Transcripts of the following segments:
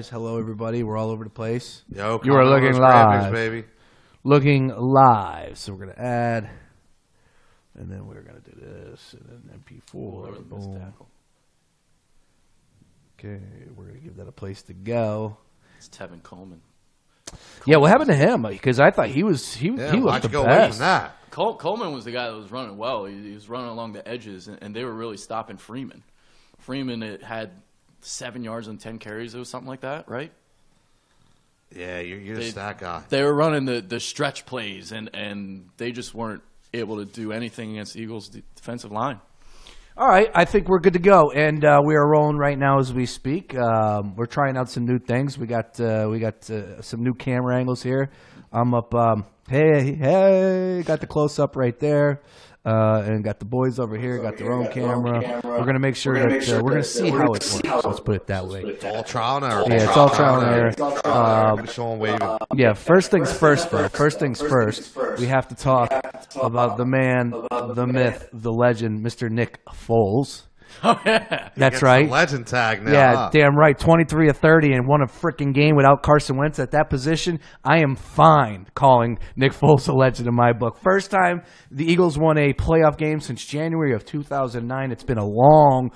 Hello, everybody. We're all over the place. Yo, you are looking live, baby. Looking live. So we're gonna add, and then we're gonna do this, and then MP4. Boom. Okay, we're gonna give that a place to go. It's Tevin Coleman. Yeah, what happened to him? Because I thought he looked the go best. away from that? Coleman was the guy that was running well. He was running along the edges, and they were really stopping Freeman. Freeman had 7 yards on 10 carries. It was something like that, right? Yeah, you're just that guy. They were running the stretch plays, and they just weren't able to do anything against the Eagles' defensive line. All right, I think we're good to go, and we are rolling right now as we speak. We're trying out some new things. We got some new camera angles here. I'm up. Hey, got the close up right there. And got the boys over here, got their own camera. We're going to make sure that we're going to see how it works. Let's put it that way. It's all trial and error. Yeah, it's all trial and error. Yeah, first things first, though. First things first, we have to talk about the man, the myth, the legend, Mr. Nick Foles. Oh, yeah. That's right. Legend tag now. Yeah, damn right. 23 of 30 and won a freaking game without Carson Wentz at that position. I am fine calling Nick Foles a legend in my book. First time the Eagles won a playoff game since January of 2009. It's been a long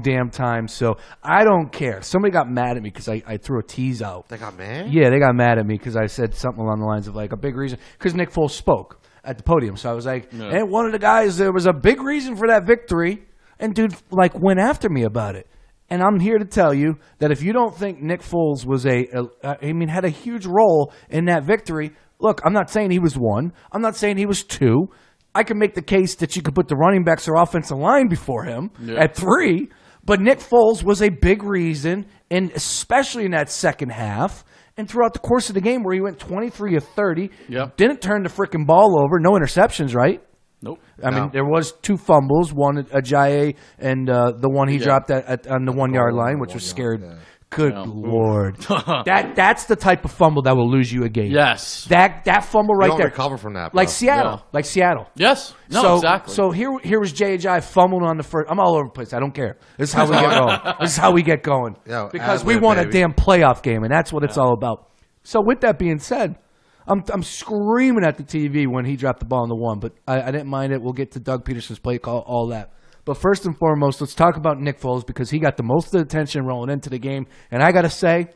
damn time. So I don't care. Somebody got mad at me because I threw a tease out. They got mad? Yeah, they got mad at me because I said something along the lines of like a big reason. Because Nick Foles spoke at the podium. So I was like, and one of the guys, there was a big reason for that victory. And dude, went after me about it. And I'm here to tell you that if you don't think Nick Foles was had a huge role in that victory, look, I'm not saying he was one. I'm not saying he was two. I can make the case that you could put the running backs or offensive line before him at three. But Nick Foles was a big reason, and especially in that second half. And throughout the course of the game where he went 23 of 30, didn't turn the freaking ball over, no interceptions, right? Nope. I mean, there was 2 fumbles, one Ajayi and the one he dropped on the 1 yard line, which was scared. Yeah. Good Lord. That's the type of fumble that will lose you a game. Yes. That fumble right there. Recover from that, bro. Like Seattle. Yeah. Like Seattle. Yes. No, exactly. So here was Ajayi fumbling on the first. I'm all over the place. I don't care. This is how we get going. This is how we get going. Because we won a damn playoff game, and that's what it's all about. So with that being said, I'm screaming at the TV when he dropped the ball on the one, but I didn't mind it. We'll get to Doug Pederson's play call, all that. But first and foremost, let's talk about Nick Foles because he got the most of the attention rolling into the game. And I got to say,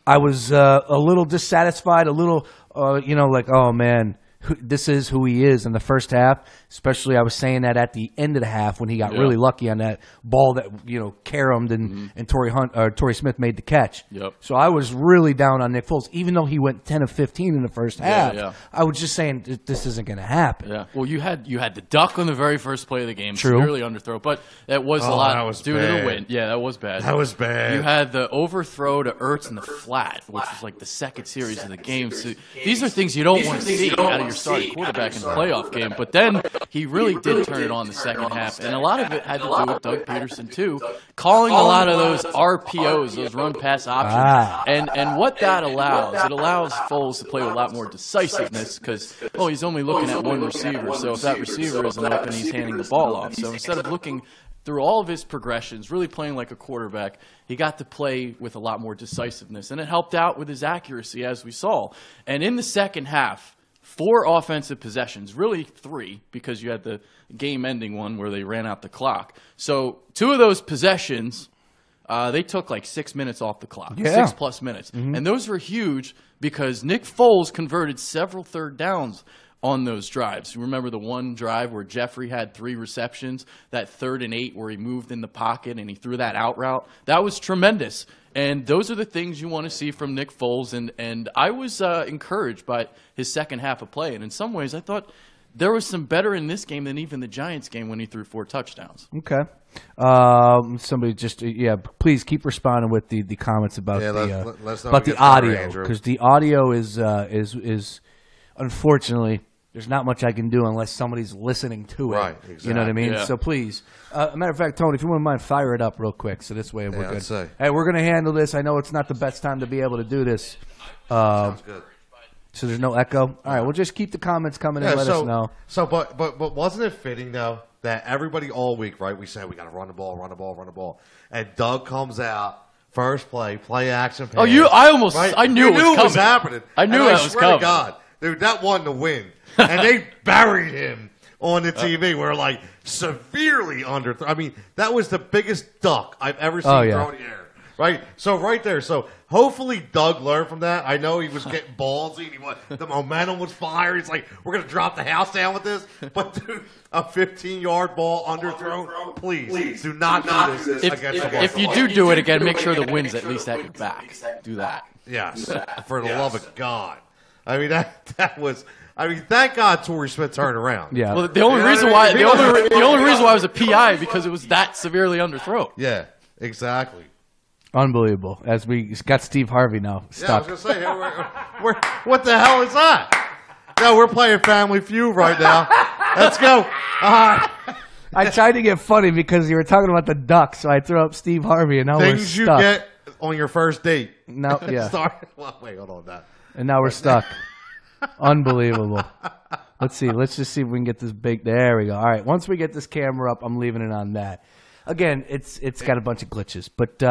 I was a little dissatisfied, a little, oh, man, this is who he is in the first half. Especially I was saying that at the end of the half when he got really lucky on that ball that, caromed and Torrey Smith made the catch. Yep. So I was really down on Nick Foles. Even though he went 10 of 15 in the first half, I was just saying this isn't going to happen. Yeah. Well, you had the duck on the very first play of the game. True. Severely underthrow. But that was a lot. That was due to the win. Yeah, that was bad. That was bad. You had the overthrow to Ertz in the flat, which was like the second series of the game. So these are things you don't want to see out of your starting quarterback in the playoff game. But then he really did turn it on the second half. And a lot of it had to do with Doug Pederson, too, calling a lot of those RPOs, those run-pass options. And what that allows, it allows Foles to play with a lot more decisiveness because, he's only looking at one receiver. So if that receiver isn't open, he's handing the ball off. So instead of looking through all of his progressions, really playing like a quarterback, he got to play with a lot more decisiveness. And it helped out with his accuracy, as we saw. And in the second half, 4 offensive possessions, really 3, because you had the game-ending one where they ran out the clock. So 2 of those possessions, they took like 6 minutes off the clock, 6+ minutes. Mm-hmm. And those were huge because Nick Foles converted several third downs on those drives. You remember the one drive where Jeffrey had 3 receptions, that 3rd and 8 where he moved in the pocket and he threw that out route? That was tremendous. And those are the things you want to see from Nick Foles. And I was encouraged by his second half of play. And in some ways, I thought there was some better in this game than even the Giants game when he threw 4 touchdowns. Okay. Somebody just, please keep responding with the comments about the audio. Because the audio is unfortunately, there's not much I can do unless somebody's listening to it. Right, exactly. You know what I mean? Yeah. So please. Matter of fact, Tony, if you wouldn't mind, fire it up real quick so this way we're good. Say. Hey, we're going to handle this. I know it's not the best time to be able to do this. Sounds good. So there's no echo? All right, we'll just keep the comments coming and let us know. So, but wasn't it fitting, though, that everybody all week, right, we said we got to run the ball. And Doug comes out First play action pass. Oh, I knew it was coming. Happening. I knew it was coming. God, dude, that won the win. And they buried him on the TV. We're like severely under. I mean, that was the biggest duck I've ever seen throw in the air. Right? So right there. So hopefully Doug learned from that. I know he was getting ballsy. The momentum was fire. He's like, we're going to drop the house down with this. But, dude, a 15-yard ball underthrown, please do not do this against the If you do it again, make sure the wind's at least at your back. Do that. Yes. For the love of God. I mean, that was... I mean, thank God Torrey Smith turned around. Yeah. Well, the only reason why it was a PI because it was that severely underthrown. Yeah, exactly. Unbelievable. As we got Steve Harvey now stuck. Yeah, I was going to say, what the hell is that? No, we're playing Family Feud right now. Let's go. I tried to get funny because you were talking about the Ducks, so I threw up Steve Harvey, and now we're stuck. Things you get on your first date. No, yeah. Sorry. Well, wait, hold on that. And now we're stuck. Unbelievable. Let's see. Let's just see if we can get this big. There we go. All right. Once we get this camera up, I'm leaving it on that. Again, it's got a bunch of glitches, but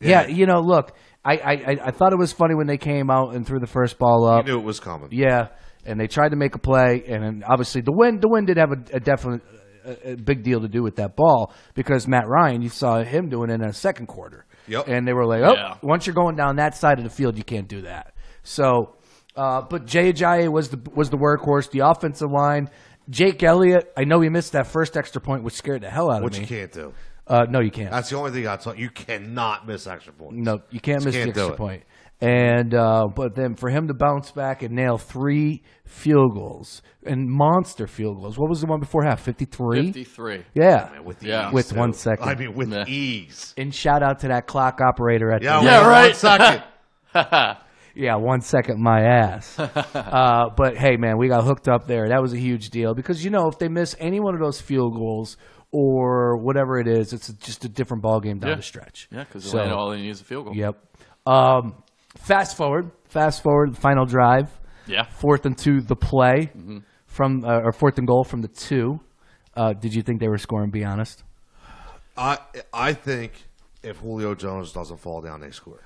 yeah, you know, look, I thought it was funny when they came out and threw the first ball up. You knew it was coming. Yeah, and they tried to make a play, and obviously the wind did have a definite a big deal to do with that ball because Matt Ryan, you saw him doing it in the second quarter. Yep. And they were like, once you're going down that side of the field, you can't do that. So. But Jay Ajayi was the workhorse. The offensive line, Jake Elliott. I know he missed that first extra point, which scared the hell out of me. Which you can't do. No, you can't. That's the only thing I taught. You cannot miss extra points. No, you can't miss the extra point. And but then for him to bounce back and nail 3 field goals and monster field goals. What was the one before half? 53. 53. Yeah, Man, with Yeah. ease, with too. 1 second. I mean, with ease. And shout out to that clock operator at the Right. 1 second. Yeah, 1 second, my ass. But, hey, man, we got hooked up there. That was a huge deal because, you know, if they miss any one of those field goals or whatever it is, it's just a different ballgame down the stretch. Yeah, because Atlanta all they need is a field goal. Yep. Fast forward, final drive. Yeah. 4th and 2, the play from or 4th and goal from the 2. Did you think they were scoring, be honest? I think if Julio Jones doesn't fall down, they score.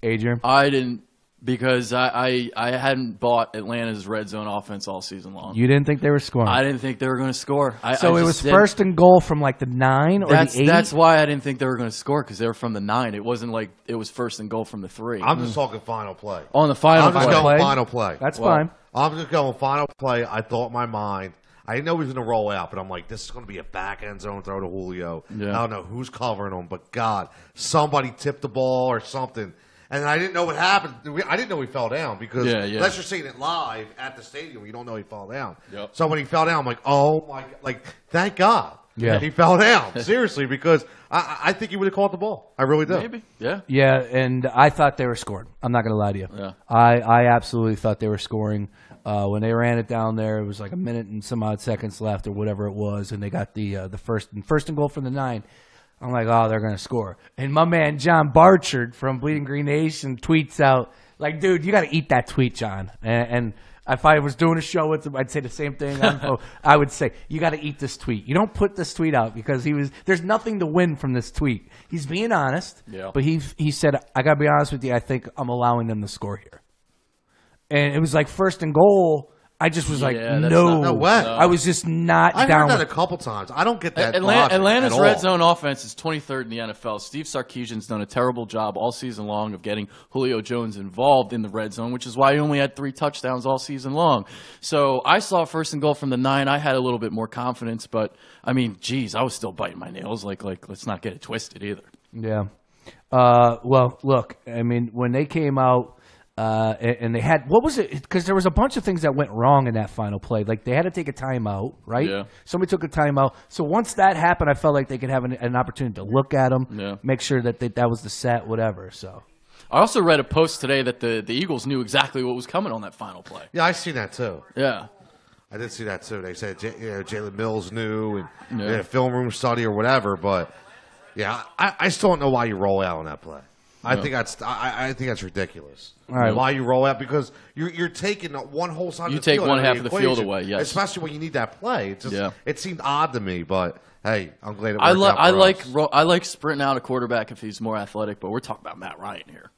Adrian? I didn't. Because I hadn't bought Atlanta's red zone offense all season long. You didn't think they were scoring? I didn't think they were going to score. So it was 1st and goal from like the 9 or the 8? That's why I didn't think they were going to score because they were from the 9. It wasn't like it was 1st and goal from the 3. I'm just talking final play. On the final I'm just play. going final play. That's fine. I'm just going final play. I thought in my mind. I didn't know he was going to roll out, but I'm like, this is going to be a back end zone throw to Julio. Yeah. I don't know who's covering him, but God, somebody tipped the ball or something. And I didn't know what happened. I didn't know he fell down because unless you're seeing it live at the stadium, you don't know he fell down. Yep. So when he fell down, I'm like, oh my, like, thank God. Yeah. He fell down. Seriously, because I think he would have caught the ball. I really do. Maybe. Yeah. Yeah, and I thought they were scoring. I'm not going to lie to you. Yeah. I absolutely thought they were scoring. When they ran it down there, it was like a minute and some odd seconds left or whatever it was, and they got the first and goal from the 9. I'm like, oh, they're going to score. And my man John Barchard from Bleeding Green Nation tweets out, like, dude, you got to eat that tweet, John. And if I was doing a show with him, I'd say the same thing. I would say, you got to eat this tweet. You don't put this tweet out because there's nothing to win from this tweet. He's being honest, but he said, I got to be honest with you, I think I'm allowing them to score here. And it was like 1st and goal. I just was like, no way. I was just not down. I heard that a couple times. I don't get that. Atlanta's red zone offense is 23rd in the NFL. Steve Sarkisian's done a terrible job all season long of getting Julio Jones involved in the red zone, which is why he only had 3 touchdowns all season long. So I saw 1st and goal from the 9. I had a little bit more confidence, but I mean, geez, I was still biting my nails. Like let's not get it twisted either. Yeah. Well, look, I mean, when they came out. And they had, what was it? Because there was a bunch of things that went wrong in that final play. Like they had to take a timeout, right? Yeah. Somebody took a timeout. So once that happened, I felt like they could have an opportunity to look at them, make sure that that was the set, whatever. So I also read a post today that the Eagles knew exactly what was coming on that final play. Yeah, I seen that too. Yeah. I did see that too. They said Jalen Mills knew and a film room study or whatever. But yeah, I still don't know why you roll out on that play. I think that's ridiculous. All right. Why you roll out? Because you're taking one whole side. You of the take field one out half of of the field away. Yes, especially when you need that play. It seemed odd to me, but hey, I'm glad it worked out I like sprinting out a quarterback if he's more athletic, but we're talking about Matt Ryan here.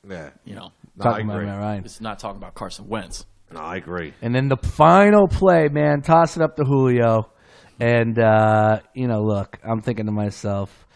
Yeah, No, talking about Matt Ryan. It's not talking about Carson Wentz. No, I agree. And then the final play, man, toss it up to Julio, and look, I'm thinking to myself,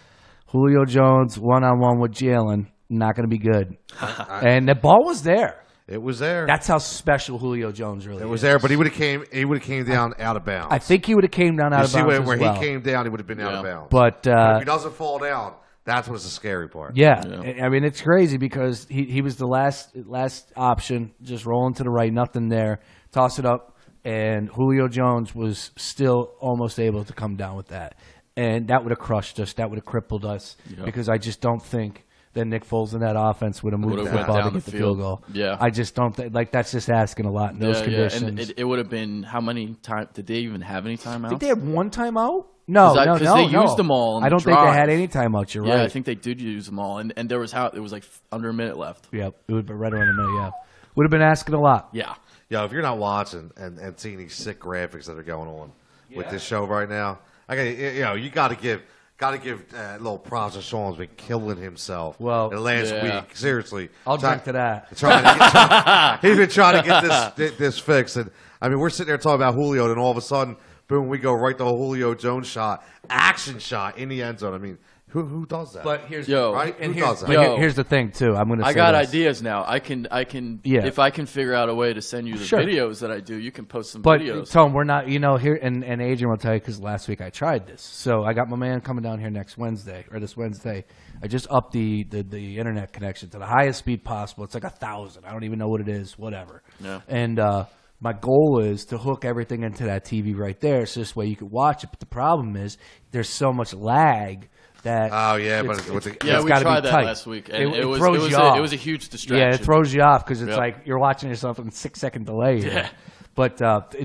Julio Jones one-on-one with Jalen, not going to be good. And the ball was there. It was there. That's how special Julio Jones really is. It was there, but he would have came down out of bounds. I think he would have came down out of bounds where as well. he came down, he would have been out of bounds. But if he doesn't fall down, that's what's the scary part. Yeah. I mean, it's crazy because he was the last option, just rolling to the right, nothing there, toss it up, and Julio Jones was still almost able to come down with that. And that would have crushed us. That would have crippled us because I just don't think that Nick Foles in that offense would have moved the football to get the field goal. Yeah. I just don't think, that's just asking a lot in those conditions. And it would have been, how many times, did they even have any timeouts? Did they have one timeout? No, because they used them all. I don't think they had any timeouts. You're right. Yeah, I think they did use them all, and there was it was like under a minute left. Yeah, it would have been right around a minute. Yeah, would have been asking a lot. Yeah. Yo, if you're not watching and seeing these sick graphics that are going on with this show right now, you got to give little props to Sean's been killing himself. Well, the last week, seriously, I'll drink to that. He's been trying to get this fixed, and I mean, we're sitting there talking about Julio, and all of a sudden, boom, we go right to a Julio Jones shot, action shot in the end zone. I mean, who does that? But here's right? And who does that? Here's the thing too. I got ideas now. I can if I can figure out a way to send you the videos that I do, you can post some videos. But Tom, we're not here, and Adrian will tell you because last week I tried this. So I got my man coming down here this Wednesday. I just upped the internet connection to the highest speed possible. It's like 1,000. I don't even know what it is. Whatever. Yeah. And my goal is to hook everything into that TV right there, so this way you can watch it. But the problem is there's so much lag. We tried that last week, and it was a huge distraction. Yeah, it throws you off because it's like you're watching yourself in a 6-second delay. Yeah. But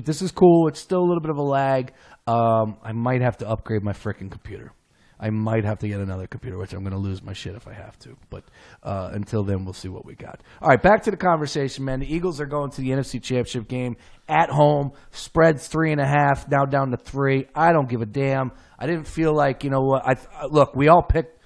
this is cool. It's still a little bit of a lag. I might have to upgrade my freaking computer. I might have to get another computer, which I'm going to lose my shit if I have to. But until then, we'll see what we got. All right, back to the conversation, man. The Eagles are going to the NFC Championship game at home. Spread's 3.5, now down to 3. I don't give a damn. I didn't feel like, look, we all picked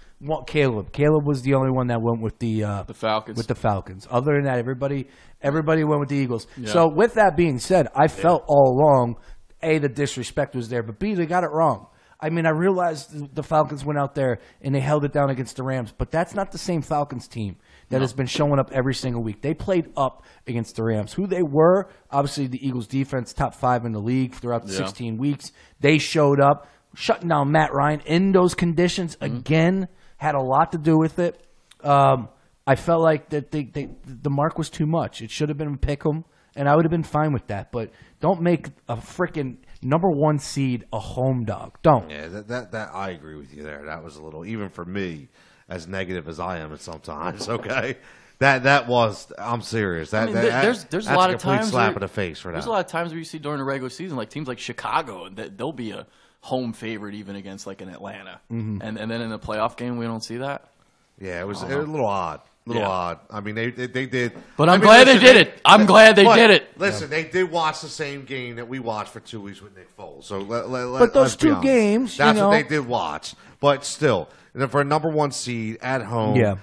Caleb. Caleb was the only one that went with the Falcons. With the Falcons. Other than that, everybody went with the Eagles. Yeah. So with that being said, I felt all along, A, the disrespect was there, but B, they got it wrong. I mean, I realized the Falcons went out there and they held it down against the Rams, but that's not the same Falcons team that has been showing up every single week. They played up against the Rams. Who they were, obviously the Eagles' defense, top 5 in the league throughout the 16 weeks. They showed up, shutting down Matt Ryan in those conditions again, had a lot to do with it. I felt like that the mark was too much. It should have been pick'em, and I would have been fine with that. But don't make a freaking number 1 seed a home dog. Don't. Yeah, that I agree with you there. That was a little, even for me, as negative as I am at sometimes. Okay, that was. I'm serious. There's a lot of times slap in the face for that. There's a lot of times where you see during the regular season, like teams like Chicago, they'll be a home favorite even against like an Atlanta, and then in the playoff game we don't see that. Yeah, it was a little odd. Odd. I mean, they did. But I'm glad they did it. I'm glad they did it. Listen, they did watch the same game that we watched for 2 weeks with Nick Foles. So but those 2 games, that's what they did watch. But still, for a number 1 seed at home,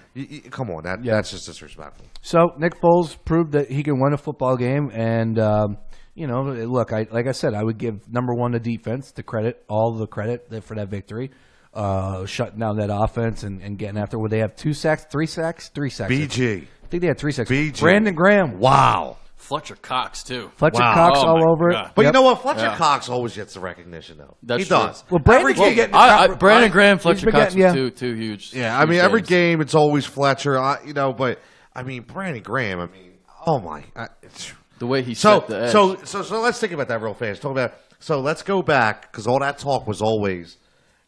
come on, that's just disrespectful. So Nick Foles proved that he can win a football game, and look, like I said, I would give number 1 the defense all the credit for that victory. Shutting down that offense and getting after. Would they have 2 sacks, 3 sacks? 3 sacks. BG. I think they had 3 sacks. BG. Brandon Graham. Wow. Fletcher Cox, too. Fletcher Cox all over it. But you know what? Fletcher Cox always gets the recognition, though. That's he does. True. Well, Brandon Graham, Fletcher Cox were two huge. Yeah, I mean, every game it's always Fletcher, but, I mean, Brandon Graham, I mean, oh, my. The way he set the edge. So let's think about that real fast. So let's go back, because all that talk was always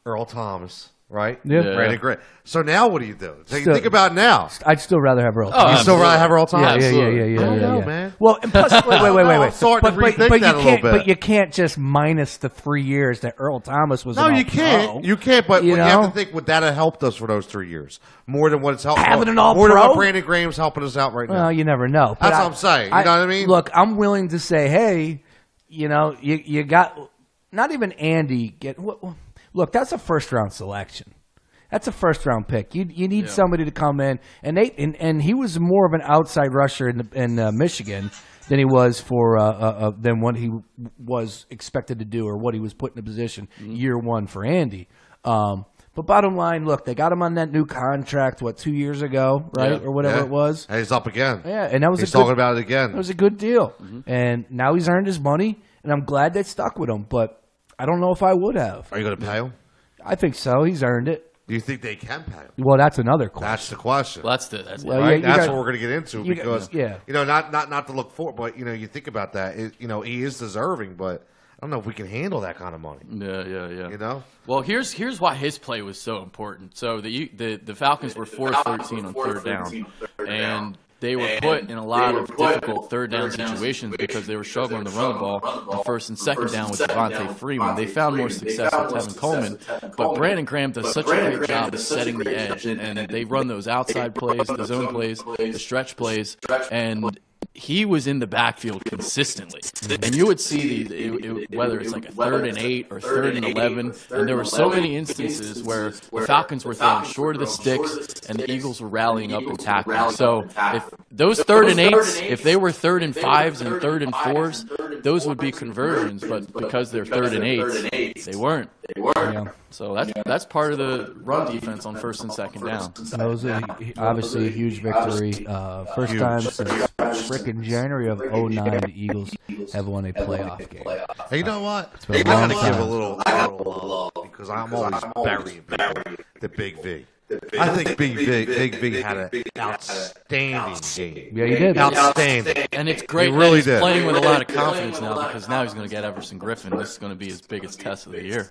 Earl Thomas right? Yeah. Brandon Graham. So now what do you do? So you think about now. I'd still rather have her all Oh, time. you still rather have her all time? Yeah. I don't know, man. Well, and plus, wait. I'm starting to rethink that a little bit. But you can't just minus the 3 years that Earl Thomas was. No, you can't. You can't. But you have to think, would that have helped us for those 3 years more than what it's helped? Having an all more pro? than what Brandon Graham's helping us out right now. Well, you never know. That's what I'm saying. You know what I mean? Look, I'm willing to say, hey, you got not even Andy. Look, that's a first round selection. That's a first round pick. You need somebody to come in, and he was more of an outside rusher in Michigan than he was than what he was expected to do or what he was put in a position year one for Andy. But bottom line, look, they got him on that new contract 2 years ago, right, or whatever it was. And he's up again. Yeah, and he's talking about it again. It was a good deal, and now he's earned his money, and I'm glad they stuck with him. But I don't know if I would have. Are you going to pay him? I think so. He's earned it. Do you think they can pay him? Well, that's another question. That's the question. Well, that's right. That's what we're going to get into because not to look forward, but you think about that. He is deserving, but I don't know if we can handle that kind of money. Yeah. Well, here's why his play was so important. So the Falcons were 4-13 on third down, and they were put in a lot of difficult third down situations because they were struggling to run the ball on first and second down with Devontae Freeman. They found more success with Tevin Coleman, but Brandon Graham does such a great job of setting the edge, and they run those outside plays, the zone plays, the stretch plays, and he was in the backfield consistently. And you would see whether it's like a 3rd and 8 or 3rd and 11, and there were so many instances where the Falcons were throwing short of the sticks and the Eagles were rallying up and tackling. So if those 3rd and 8s, if they were 3rd and 5s and 3rd and 4s, those would be conversions, but because they're 3rd and 8s, they weren't. Yeah. So that's part of the run defense on first and second down. That was obviously a huge victory. First time since frickin' January of 2009 the Eagles have won a playoff game. Hey, you know what? I got to give a little love because I'm always burying the Big V. I think Big V had an outstanding game. Yeah, he did. Outstanding. And it's great that he's playing with a lot of confidence now because now he's going to get Everson Griffin. This is going to be his biggest test of the year.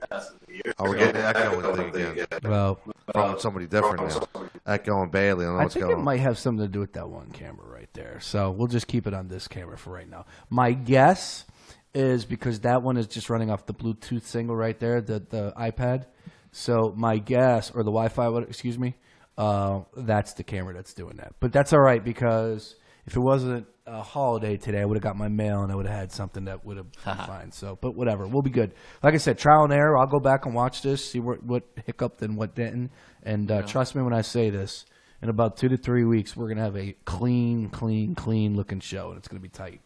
Oh, we're getting the echoing thing again. Well, from somebody different now. Echoing badly. I don't know what's going on. I think it might have something to do with that one camera right there. So we'll just keep it on this camera for right now. My guess is because that one is just running off the Bluetooth single right there, the iPad. So my guess, or the Wi-Fi, excuse me, that's the camera that's doing that. But that's all right because if it wasn't a holiday today, I would have got my mail and I would have had something that would have been fine. So, but whatever, we'll be good. Like I said, trial and error. I'll go back and watch this, see what hiccuped and what didn't. And trust me when I say this, in about 2 to 3 weeks, we're gonna have a clean looking show, and it's gonna be tight.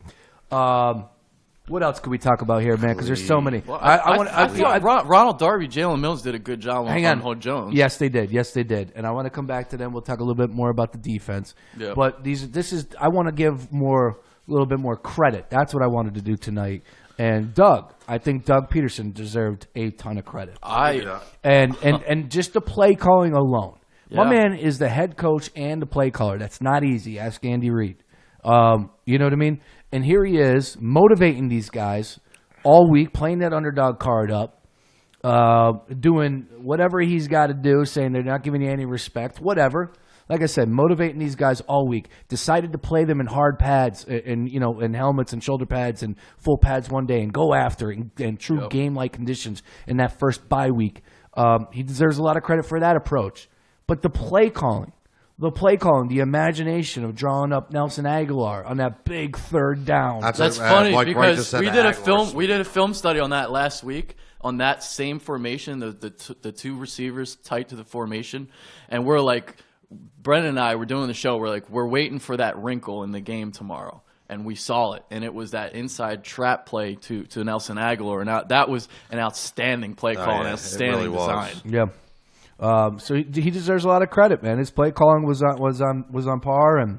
What else could we talk about here, man? Because there's so many. Well, I feel like Ronald Darby, Jalen Mills did a good job on Hood Jones. Yes, they did. And I want to come back to them. We'll talk a little bit more about the defense. Yeah. But I want to give a little bit more credit. That's what I wanted to do tonight. And Doug, I think Doug Pederson deserved a ton of credit. And just the play calling alone. Yeah. My man is the head coach and the play caller. That's not easy. Ask Andy Reid. You know what I mean? And here he is motivating these guys all week, playing that underdog card up, doing whatever he's got to do, saying they're not giving you any respect, whatever. Like I said, motivating these guys all week. Decided to play them in hard pads and helmets and shoulder pads and full pads one day and go after it in true game-like conditions in that first bye week. He deserves a lot of credit for that approach. But the play calling, the imagination of drawing up Nelson Aguilar on that big third down. That's funny because we did a film study on that last week on that same formation, the two receivers tight to the formation, and we're like, Brendan and I were doing the show. We're waiting for that wrinkle in the game tomorrow, and we saw it, and it was that inside trap play to Nelson Aguilar, and that was an outstanding play call, an outstanding design. Yeah. So he deserves a lot of credit, man. His play calling was on par, and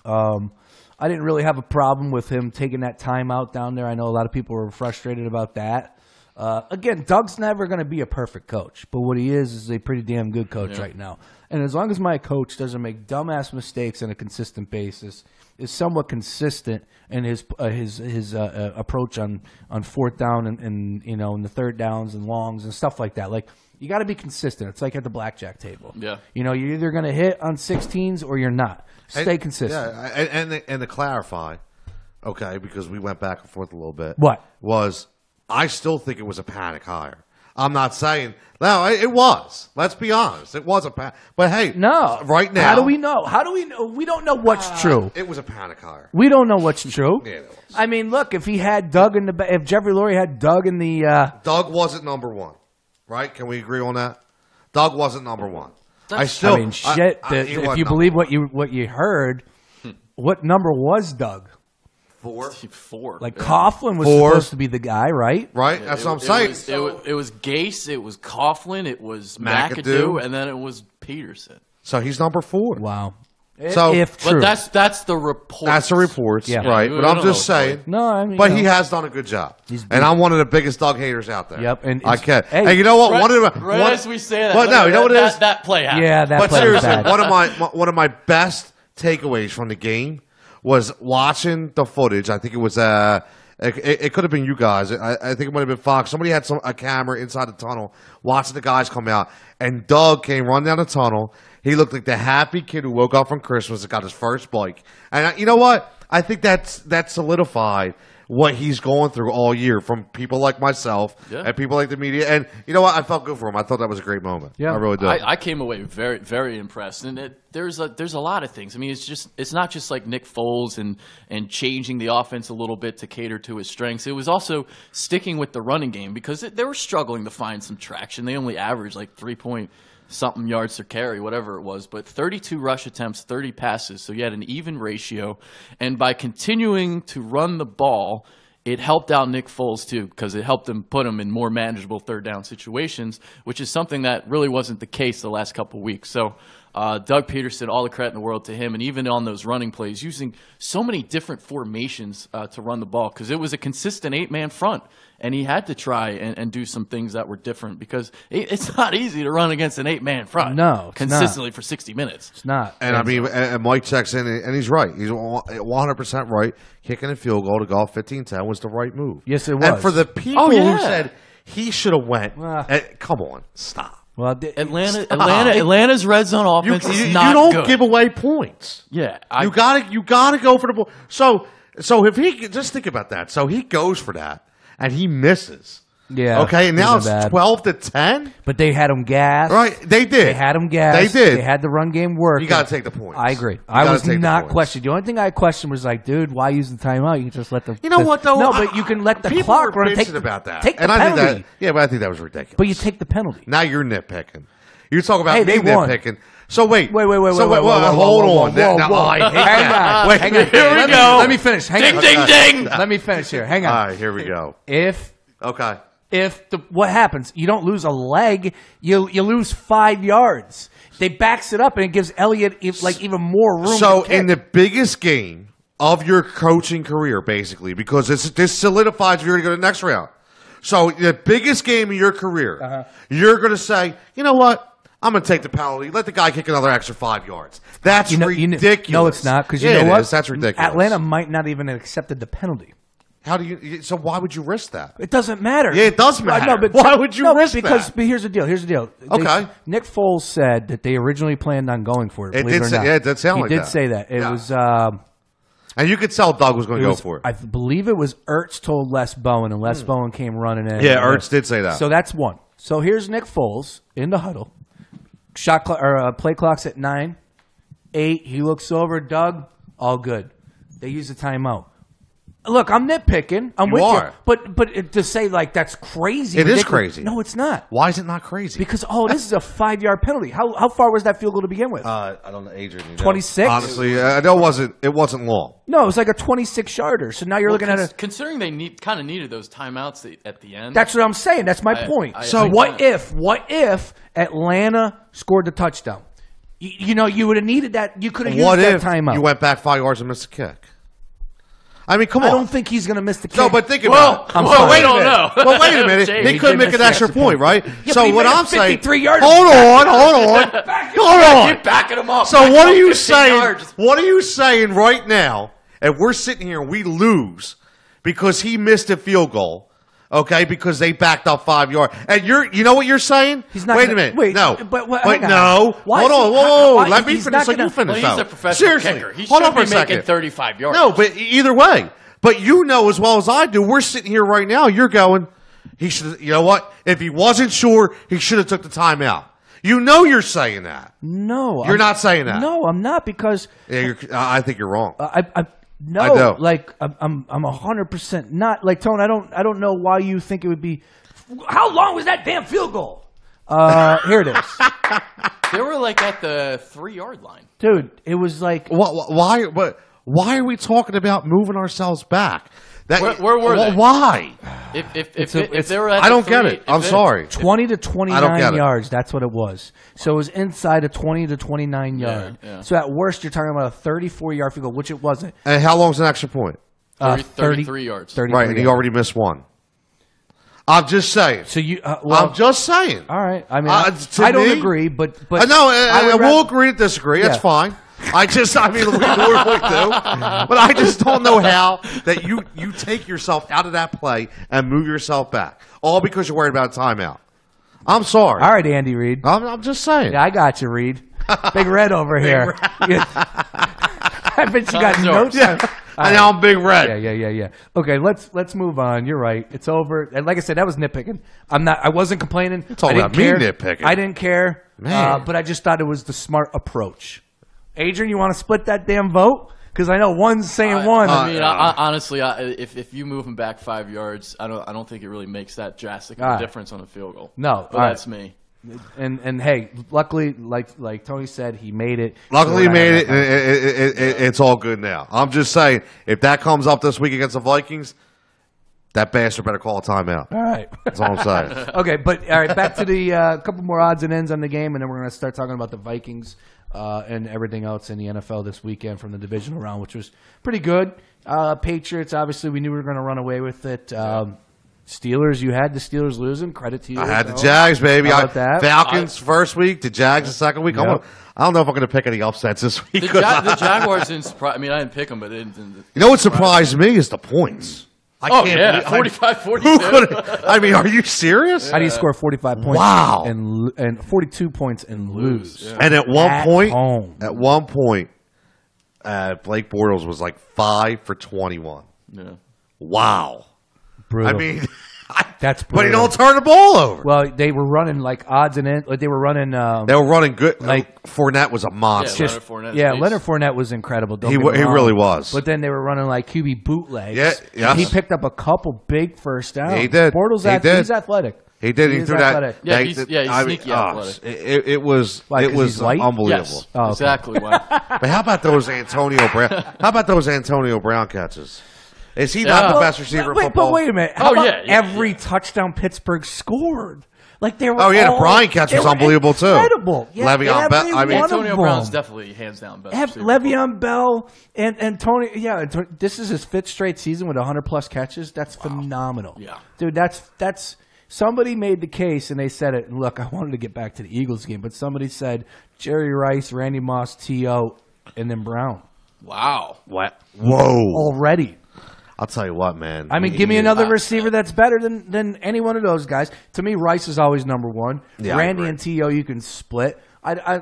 I didn't really have a problem with him taking that time out down there. I know a lot of people were frustrated about that. Again, Doug's never going to be a perfect coach, but what he is a pretty damn good coach right now. And as long as my coach doesn't make dumbass mistakes on a consistent basis, is somewhat consistent in his approach on fourth down and in the third downs and longs and stuff like that. Like, you got to be consistent. It's like at the blackjack table. Yeah. You're either going to hit on 16s or you're not. Stay consistent. Yeah, and to clarify, okay, because we went back and forth a little bit. What? I still think it was a panic hire. I'm not saying no. It was. Let's be honest. It was a panic. But hey, no. Right now, how do we know? How do we know? We don't know what's true. It was a panic hire. We don't know what's true. Yeah, it was. I mean, look. If he had Doug if Jeffrey Lurie had Doug in the, Doug wasn't number one, right? Can we agree on that? Doug wasn't number one. If you believe what you heard, what number was Doug? 4. Like Coughlin was supposed to be the guy, right? Right. That's what I'm saying. It was Gase, it was Coughlin, it was McAdoo, and then it was Pederson. So he's number 4. Wow. If true. But that's the report. That's the reports, right? But I'm just saying. No, I mean, but he has done a good job, and I'm one of the biggest Doug haters out there. Yep, and I can't. Hey, you know what? As we say that, well, no, you know what it is? That play happened. Yeah, that but play seriously, bad. one of my best takeaways from the game was watching the footage. I think it was it could have been you guys. I think it might have been Fox. Somebody had a camera inside the tunnel watching the guys come out, and Doug came running down the tunnel. He looked like the happy kid who woke up from Christmas and got his first bike. And you know what? I think that solidified what he's going through all year from people like myself and people like the media. And you know what? I felt good for him. I thought that was a great moment. Yeah, I really did. I came away very, very impressed. And there's a lot of things. I mean, it's not just like Nick Foles and changing the offense a little bit to cater to his strengths. It was also sticking with the running game because they were struggling to find some traction. They only averaged like 3-point-something yards per carry, whatever it was, but 32 rush attempts, 30 passes, so you had an even ratio. And by continuing to run the ball, it helped out Nick Foles too, because it helped him put him in more manageable third down situations, which is something that really wasn't the case the last couple of weeks. So Doug Pederson, all the credit in the world to him, and even on those running plays, using so many different formations to run the ball, because it was a consistent 8-man front. And he had to try and do some things that were different because it's not easy to run against an 8-man front. No, consistently for 60 minutes. It's not. And I mean, and Mike checks in, and he's right. He's 100% right. Kicking a field goal to go 15-10 was the right move. Yes, it was. And for the people who said he should have went, come on, stop. Well, Atlanta's red zone offense is not good. You don't good. give away points. Yeah, you gotta go for the ball. So if he just think about that. So he goes for that. And he misses. Yeah. Okay, and now it's 12-10? But they had him gassed. Right, they did. They had him gassed. They did. They had the run game work. You got to take the points. I agree. I was not questioned. The only thing I questioned was like, dude, why use the timeout? You can just let the... You know what, though? No, but you can let the clock run. People were about that. Take the penalty. But I think that was ridiculous. But you take the penalty. Now you're nitpicking. You talk about me nitpicking. So wait. Wait. Hold on. Hang on. Here we go. Let me finish. Hang on. Ding. Let me finish here. Hang on. All right, here we go. What happens? You don't lose a leg. You lose 5 yards. They backs it up and it gives Elliott even more room. So to kick. in the biggest game of your coaching career, basically, because this solidifies if you're going to go to the next round. So the biggest game of your career, you're going to say, you know what? I'm going to take the penalty. Let the guy kick another extra 5 yards. That's ridiculous. No, it's not, because you know what? That's ridiculous. Atlanta might not even have accepted the penalty. How do you? So why would you risk that? It doesn't matter. Yeah, it does matter. No, but why would you risk that? But here's the deal. Okay. Nick Foles said that they originally planned on going for it. Believe it or not. Yeah, it did sound like that. He did say that. It was. And you could tell Doug was going to go for it. I believe it was Ertz told Les Bowen, and Les Bowen came running in. Yeah, Ertz did say that. So that's one. So here's Nick Foles in the huddle. Play clock's at 9, 8. He looks over. Doug, all good. They use the timeout. Look, I'm nitpicking. I'm with you. But to say like that's crazy. It is crazy. No, it's not. Why is it not crazy? Because this is a 5-yard penalty. How far was that field goal to begin with? I don't know, Adrian. 26. Honestly, I know it wasn't long. No, it was like a 26-yarder. So now you're looking at it. Considering they kind of needed those timeouts at the end. That's what I'm saying. That's my point. So what if Atlanta scored the touchdown? You would have needed that. You could have used that timeout. You went back 5 yards and missed a kick? I mean, come on. I don't think he's going to miss the kick. No, but think about it. We don't know. Well, wait a minute. He could make an extra point, right? Yeah, so what I'm saying, 53 yards. hold on. Keep backing him up. So what are you saying? What are you saying right now? If we're sitting here and we lose because he missed a field goal, okay, because they backed up 5 yards, and you know what you're saying? He's not. Wait a minute. Wait, no. But no. Hold on. Whoa. Let me finish. So you finish. He's a professional kicker. He should be making 35 yards. No, but either way. But you know as well as I do, we're sitting here right now. You're going. He should. You know what? If he wasn't sure, he should have took the timeout. You know you're saying that. No, you're not saying that. No, I'm not because. Yeah, I think you're wrong. No, I do. Like I'm 100% not like Tone. I don't know why you think it would be. How long was that damn field goal? Here it is. They were like at the 3-yard line, dude. It was like why? Why are we talking about moving ourselves back? Where were they? Why? If they were at I don't get it. I'm sorry. 20 to 29 yards. That's what it was. So it was inside a 20 to 29 yard. Yeah. So at worst, you're talking about a 34-yard field goal, which it wasn't. And how long's an extra point? 33 yards. 33 right, and he already missed one. I'm just saying. So you, I'm just saying. All right. I mean, I don't agree, but no, we'll agree to disagree. That's fine. We normally do, but I just don't know how that you take yourself out of that play and move yourself back, all because you're worried about a timeout. I'm sorry. All right, Andy Reid. I'm just saying. Yeah, I got you, Reid. Big Red over here. I bet you got no time. And now I'm Big Red. Yeah. Okay, let's move on. You're right. It's over. And like I said, that was nitpicking. I wasn't complaining. It's all about me nitpicking. I didn't care. Man. But I just thought it was the smart approach. Adrian, you want to split that damn vote? Because I know one's saying one. I mean, honestly, if you move him back 5 yards, I don't think it really makes that drastic of a difference on the field goal. No, but that's me. And hey, luckily, like Tony said, he made it. Luckily, he made it. It's all good now. I'm just saying, if that comes up this week against the Vikings, that bastard better call a timeout. All right, that's all I'm saying. Okay, but all right, back to the couple more odds and ends on the game, and then we're going to start talking about the Vikings. And everything else in the NFL this weekend from the divisional round, which was pretty good. Patriots, obviously, we knew we were going to run away with it. Steelers, you had the Steelers losing. Credit to you. I had the Jags, baby. How about that? Falcons first week, the Jags the second week. Yep. I don't know if I'm going to pick any upsets this week. The Jaguars didn't surprise. I mean, I didn't pick them, but it didn't. You know what surprised me is the points. I can't 45-42. I mean, are you serious? How do you score 45 points? Wow. And 42 points and lose? Yeah. And at one point, Blake Bortles was like 5 for 21. Yeah. Wow. Brutal. I mean, that's brutal. But he don't turn the ball over. Well, they were running like odds and ends. Like they were running. They were running good. Like Fournette was a monster. Leonard Fournette was incredible. He really was. But then they were running like QB bootlegs. Yeah. He picked up a couple big first downs. He did. Bortles, he's athletic. He did. He threw athletic. that. He's sneaky athletic. It was unbelievable. Yes. Exactly. Why? But how about those Antonio Brown? How about those Antonio Brown catches? Is he not the best receiver in football? But wait a minute. How about every touchdown Pittsburgh scored? Like they were. Oh yeah, the Brian catch was unbelievable too. Incredible. Yeah, Le'Veon Bell. I mean, Antonio Brown's definitely hands down best. Le'Veon Bell and Tony. Yeah, this is his 5th straight season with 100+ catches. That's phenomenal. Yeah, dude, that's. Somebody made the case and they said it. Look, I wanted to get back to the Eagles game, but somebody said Jerry Rice, Randy Moss, T.O., and then Brown. Wow. What? Whoa. Already. I'll tell you what, man. I mean, give me another receiver that's better than any one of those guys. To me, Rice is always number one. Yeah, Randy and T.O. you can split. I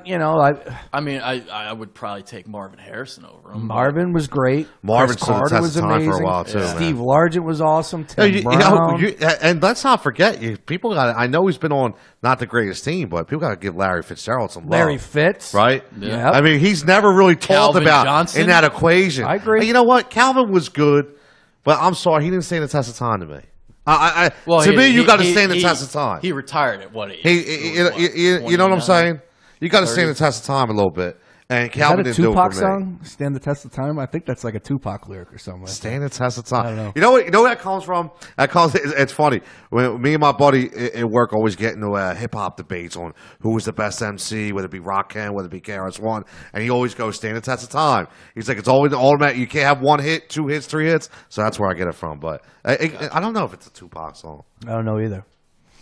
mean, I would probably take Marvin Harrison over him. Marvin was great. Marvin Carter was amazing for a while too. Steve Largent was awesome. Tim Brown. And let's not forget, people got. I know he's been on not the greatest team, but people got to give Larry Fitzgerald some love. Larry Fitz, right? Yeah. I mean, he's never really talked Calvin about Johnson. in that equation. I agree. And you know what? Calvin was good, but I'm sorry, he didn't stand the test of time to me. You got to stand the test of time. He retired at what age? You know what I'm saying? You got to stand the test of time a little bit. And Calvin didn't do it for me. Is that a Tupac song? Stand the Test of Time? I think that's like a Tupac lyric or something. Stand the Test of Time. I don't know. You know what? You know where that comes from? It's funny. When me and my buddy at work always get into hip hop debates on who was the best MC, whether it be Rakim, whether it be KRS-One, and he always goes Stand the Test of Time. He's like, it's always automatic. You can't have 1 hit, 2 hits, 3 hits. So that's where I get it from. But I don't know if it's a Tupac song. I don't know either.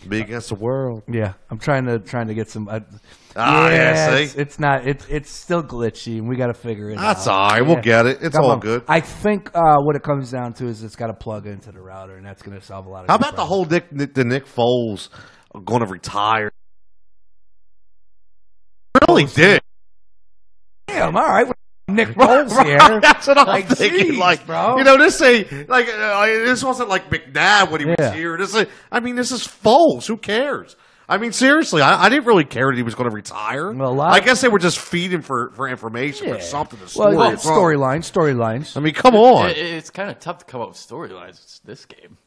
Be Against the World. Yeah, I'm trying to get some. See? It's not. It's still glitchy, and we got to figure it out. That's all right. We'll get it. It's all good. I think what it comes down to is it's got to plug into the router, and that's going to solve a lot of. How about the whole Nick Foles going to retire? Really did. Damn. All right. Nick Foles here. That's what I'm thinking. Geez, like, bro. You know, this wasn't like McNabb when he was here. This is Foles. Who cares? I mean, seriously, I didn't really care that he was going to retire. Well, I guess they were just feeding for information, for something to story. Well, storylines. I mean, come on. It's kind of tough to come up with storylines this game.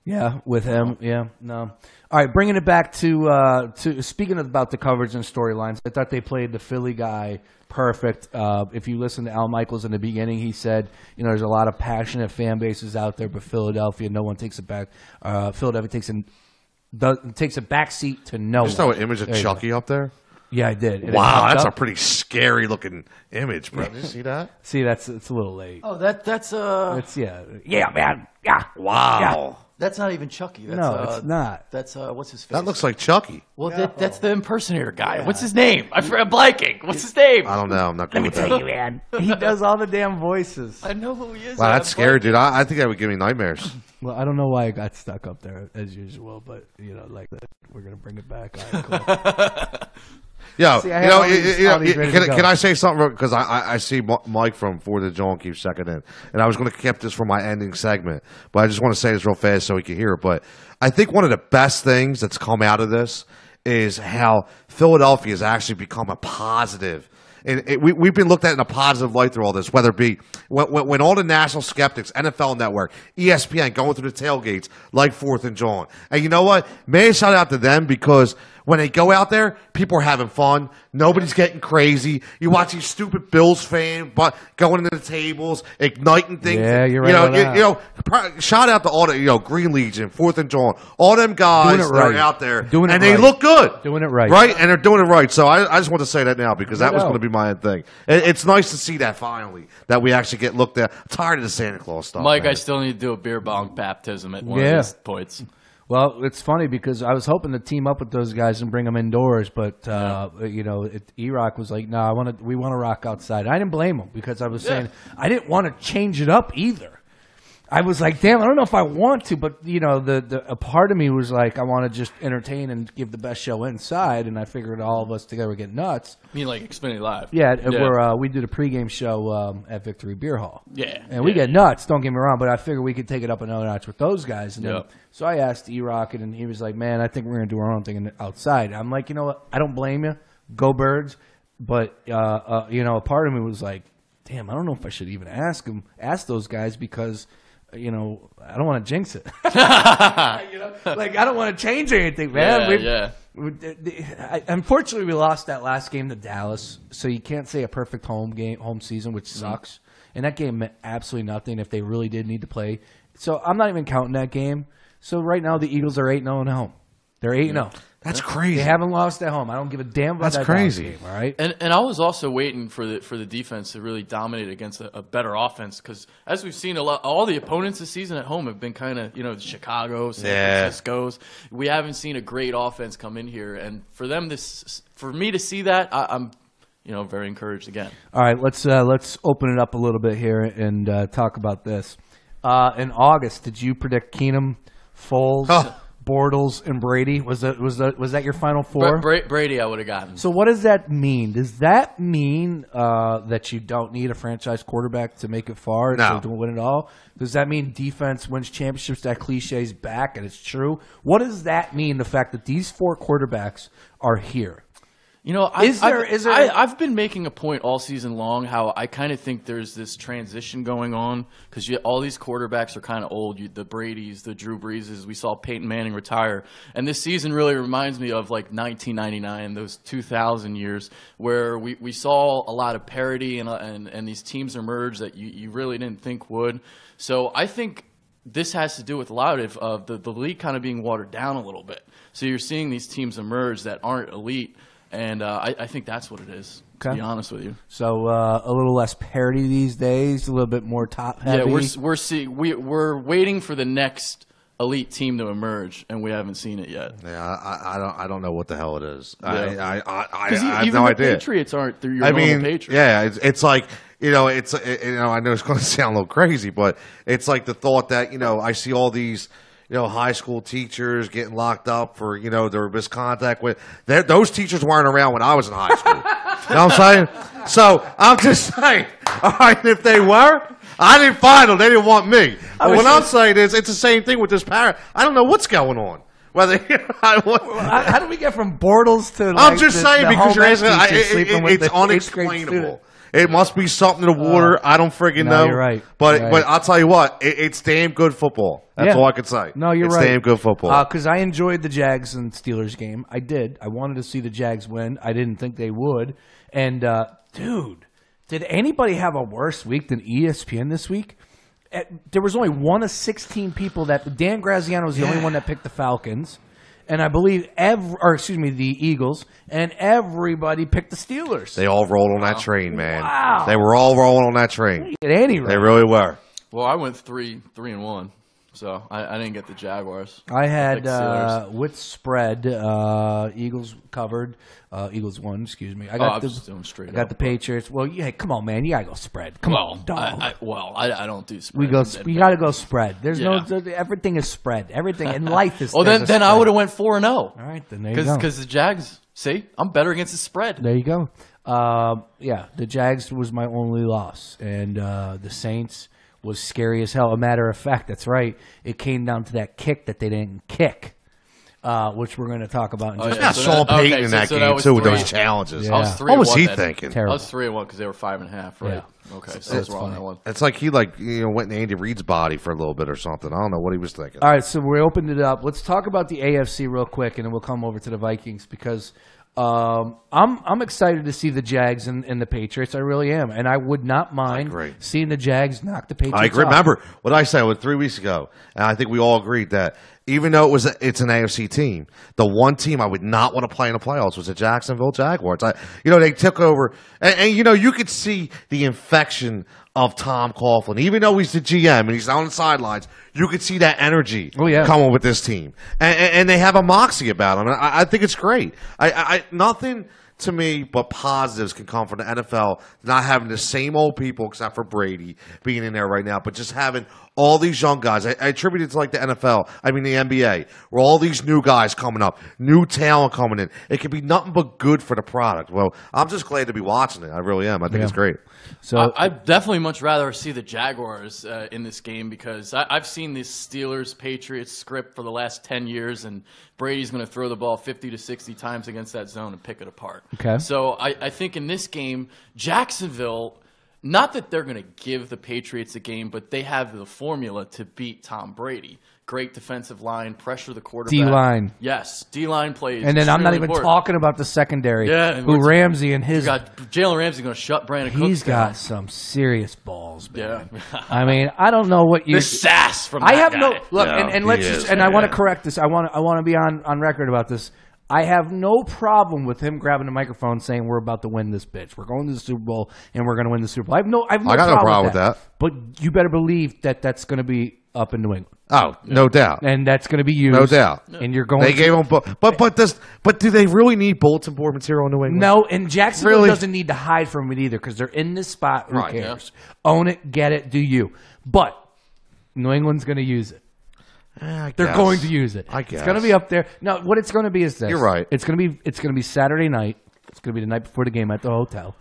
Yeah, with him. Yeah, no. All right, bringing it back to speaking about the coverage and storylines, I thought they played the Philly guy perfect. If you listen to Al Michaels in the beginning, he said, there's a lot of passionate fan bases out there, but Philadelphia, no one takes it back. Philadelphia takes a back seat to no one. Just throw an image of Chucky up there? Yeah, I did. Wow, that's a pretty scary looking image, bro. Did you see that? See, it's a little late. Oh, that's yeah, man. Yeah. Wow. Yeah. That's not even Chucky. That's, no, it's not. That's what's his face? That looks like Chucky. Well, that's the impersonator guy. Yeah. What's his name? I'm blanking. What's his name? I don't know. I'm not good with that. Let me tell you, man. He does all the damn voices. I know who he is. Wow, that's scary, dude. I think that would give me nightmares. Well, I don't know why I got stuck up there as usual, but we're gonna bring it back. All right, cool. Yeah, can I say something? Because I see Mike from For the John keeps checking in, and I was going to keep this for my ending segment, but I just want to say this real fast so he can hear it. But I think one of the best things that's come out of this is how Philadelphia has actually become a positive. And we've been looked at in a positive light through all this, whether it be when all the national skeptics, NFL Network, ESPN, going through the tailgates like 4th and John. And you know what? May shout out to them because when they go out there, people are having fun. Nobody's getting crazy. You watch these stupid Bills fans going into the tables, igniting things. Yeah, you're right. Shout out to all the Green Legion, 4th and John, all them guys that are out there, and they look good, doing it right, and they're doing it right. So I just want to say that now because that was going to be my thing. It's nice to see that finally that we actually get looked at. I'm tired of the Santa Claus stuff, Mike. man. I still need to do a beer bong baptism at one of these points. Well, it's funny because I was hoping to team up with those guys and bring them indoors, but E-Rock was like, "No, we want to rock outside." I didn't blame him because I was saying I didn't want to change it up either. I was like, damn, I don't know if I want to, but a part of me was like, I want to just entertain and give the best show inside, and I figured all of us together would get nuts. You mean like Xfinity Live? Yeah, we did a pregame show at Victory Beer Hall. Yeah, and we get nuts. Don't get me wrong, but I figured we could take it up another notch with those guys. And then, so I asked E-Rock, and he was like, "Man, I think we're gonna do our own thing outside." I'm like, you know what? I don't blame you. Go Birds. But a part of me was like, damn, I don't know if I should even ask those guys because. I don't want to jinx it. I don't want to change anything, man. Unfortunately, we lost that last game to Dallas, so you can't say a perfect home season, which sucks. And that game meant absolutely nothing if they really did need to play. So I'm not even counting that game. So right now, the Eagles are 8-0 at home. They're 8-0. That's crazy. They haven't lost at home. I don't give a damn about that crazy game, all right? And I was also waiting for the defense to really dominate against a better offense because as we've seen all the opponents this season at home have been kind of the Chicago, San Francisco's. We haven't seen a great offense come in here, and for me to see that, I'm very encouraged again. All right, let's open it up a little bit here and talk about this. In August, did you predict Keenum, Foles? Bortles and Brady was that your final four? Brady, I would have gotten. So what does that mean? Does that mean that you don't need a franchise quarterback to make it far to win it all? Does that mean defense wins championships? That cliche is back and it's true. What does that mean? The fact that these four quarterbacks are here. You know, I've been making a point all season long how I kind of think there's this transition going on because all these quarterbacks are kind of old. The Bradys, the Drew Breeses. We saw Peyton Manning retire. And this season really reminds me of like 1999, those 2000 years where we saw a lot of parity and these teams emerge that you really didn't think would. So I think this has to do with a lot of the league kind of being watered down a little bit. So you're seeing these teams emerge that aren't elite. And I think that's what it is, to be honest with you. So a little less parity these days, a little bit more top heavy. Yeah, we're waiting for the next elite team to emerge, and we haven't seen it yet. Yeah, I don't know what the hell it is. Yeah. I have no idea. The Patriots aren't your normal Patriots. Yeah, it's like I know it's going to sound a little crazy, but it's like the thought that I see all these. High school teachers getting locked up for, their misconduct with. Those teachers weren't around when I was in high school. You know what I'm saying? So I'm just saying, all right, if they were, I didn't find them. They didn't want me. But what I'm saying is it's the same thing with this parent. I don't know what's going on. Whether how do we get from Bortles to I'm just saying because you're asking, it's unexplainable. It must be something in the water. I don't friggin' know. You're right. But I'll tell you what, it's damn good football. That's all I can say. No, you're right. It's damn good football. Because I enjoyed the Jags and Steelers game. I did. I wanted to see the Jags win. I didn't think they would. And, dude, did anybody have a worse week than ESPN this week? There was only 1 of 16 people that – Dan Graziano was the only one that picked the Falcons. And I believe the Eagles, and everybody picked the Steelers. They all rolled on that train, man. Wow. They were all rolling on that train. At any rate. They really were. Well, I went 3-1, so I didn't get the Jaguars. I had with spread, Eagles covered. Eagles won, excuse me. I got the Patriots. Well, yeah, come on, man. You got to go spread. Come on, dog. I don't do spread. We got to go spread. There's everything is spread. Everything in life is then I would have went 4-0. All right, then there you go. Because the Jags, see, I'm better against the spread. There you go. The Jags was my only loss. And the Saints was scary as hell. A matter of fact, that's right. It came down to that kick that they didn't kick. Which we're going to talk about in just a Saul Payton in that game, too, with those challenges. Yeah. What was he thinking? Terrible. I was 3-1 because they were 5.5, right? Yeah. Okay, so that's wrong that one. It's like he went in Andy Reid's body for a little bit or something. I don't know what he was thinking. All right, so we opened it up. Let's talk about the AFC real quick, and then we'll come over to the Vikings because I'm excited to see the Jags and the Patriots. I really am, and I would not mind seeing the Jags knock the Patriots I agree. off. Remember what I said 3 weeks ago, and I think we all agreed that even though it's an AFC team, the one team I would not want to play in the playoffs was the Jacksonville Jaguars. They took over, and you could see the infection of Tom Coughlin. Even though he's the GM and he's on the sidelines, you could see that energy coming with this team, and they have a moxie about them. I think it's great. Nothing to me but positives can come from the NFL, not having the same old people except for Brady being in there right now, but just having all these young guys. I attribute it to like the NFL, the NBA, where all these new guys coming up, new talent coming in. It can be nothing but good for the product. Well, I'm just glad to be watching it. I really am. I think it's great. So I'd definitely much rather see the Jaguars in this game because I've seen this Steelers-Patriots script for the last 10 years, and Brady's going to throw the ball 50 to 60 times against that zone and pick it apart. Okay. So I think in this game, Jacksonville, not that they're going to give the Patriots a game, but they have the formula to beat Tom Brady. Great defensive line, pressure the quarterback. D-line. Yes, D-line plays. And then I'm not even talking about the secondary. Yeah, who Ramsey and his. You got Jalen Ramsey going to shut Brandon Cooks He's got down. some serious balls, man. Yeah. I don't know what you. The sass from that guy. Look, and let's just. And I want to correct this. I want to be on record about this. I have no problem with him grabbing the microphone saying we're about to win this bitch. We're going to the Super Bowl and we're going to win the Super Bowl. I got no problem with that. But you better believe that that's going to be up in New England. Oh, no doubt. And that's going to be used. No doubt. And you're going. They gave him, but do they really need bulletin board material in New England? No, and Jacksonville doesn't need to hide from it either because they're in this spot. Who cares? Yeah. Own it, get it, do you? But New England's going to use it. They're going to use it. I guess it's going to be up there. No, what it's going to be is this. You're right. It's going to be Saturday night. It's going to be the night before the game at the hotel.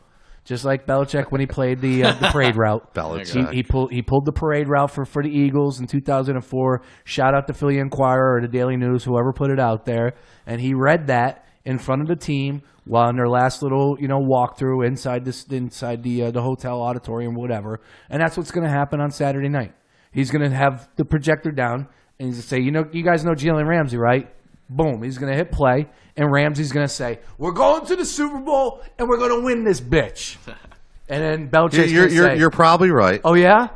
Just like Belichick when he played the parade route. Belichick. He pulled the parade route for the Eagles in 2004. Shout out to Philly Inquirer or the Daily News, whoever put it out there. And he read that, in front of the team while in their last little, walkthrough inside the hotel auditorium, whatever. And that's what's going to happen on Saturday night. He's going to have the projector down, and he's going to say, you guys know Jalen Ramsey, right? Boom. He's going to hit play, and Ramsey's going to say, we're going to the Super Bowl, and we're going to win this bitch. And then Belichick's going to say, you're probably right. Oh, yeah?